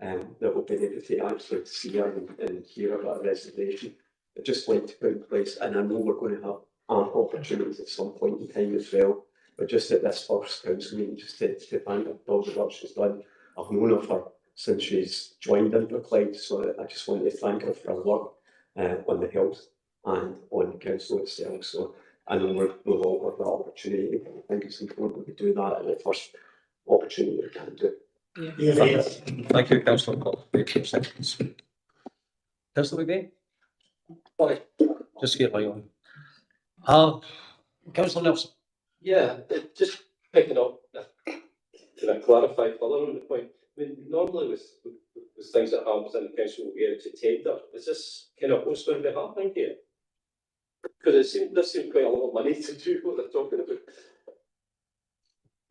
that we'll be able to actually see her and hear about a resignation, I'd just like to put in place, and I know we're going to have ample opportunities at some point in time as well, but just at this first council meeting, just to thank her for all the work she's done. I've known of her since she's joined Inverclyde, so I just want to thank her for her work on the health and on the council itself. So I know we'll all have that opportunity. I think it's important we do that at the first opportunity we can do. Yeah. Thank you, Councillor Clockerty. Councillor McVeigh? Sorry. Just get my own. Councillor Nelson? Yeah, just picking up, can I clarify further on the point? I mean, normally with things that happen within the council, we'll be able to tender. Is this kind of what's going to be happening here? Because this seems quite a lot of money to do what they're talking about.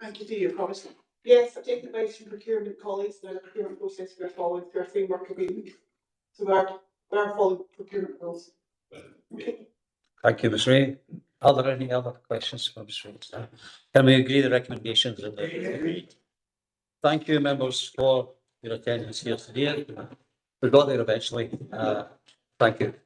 Thank you for your promise. Yes, I've taken advice from procurement colleagues and the procurement process we're following through our framework agreement. So we're following procurement rules. Okay. Thank you, Ms. Ray. Are there any other questions for Ms. Ray? Can we agree the recommendations? Thank you, members, for your attendance here today. We got there eventually. Thank you.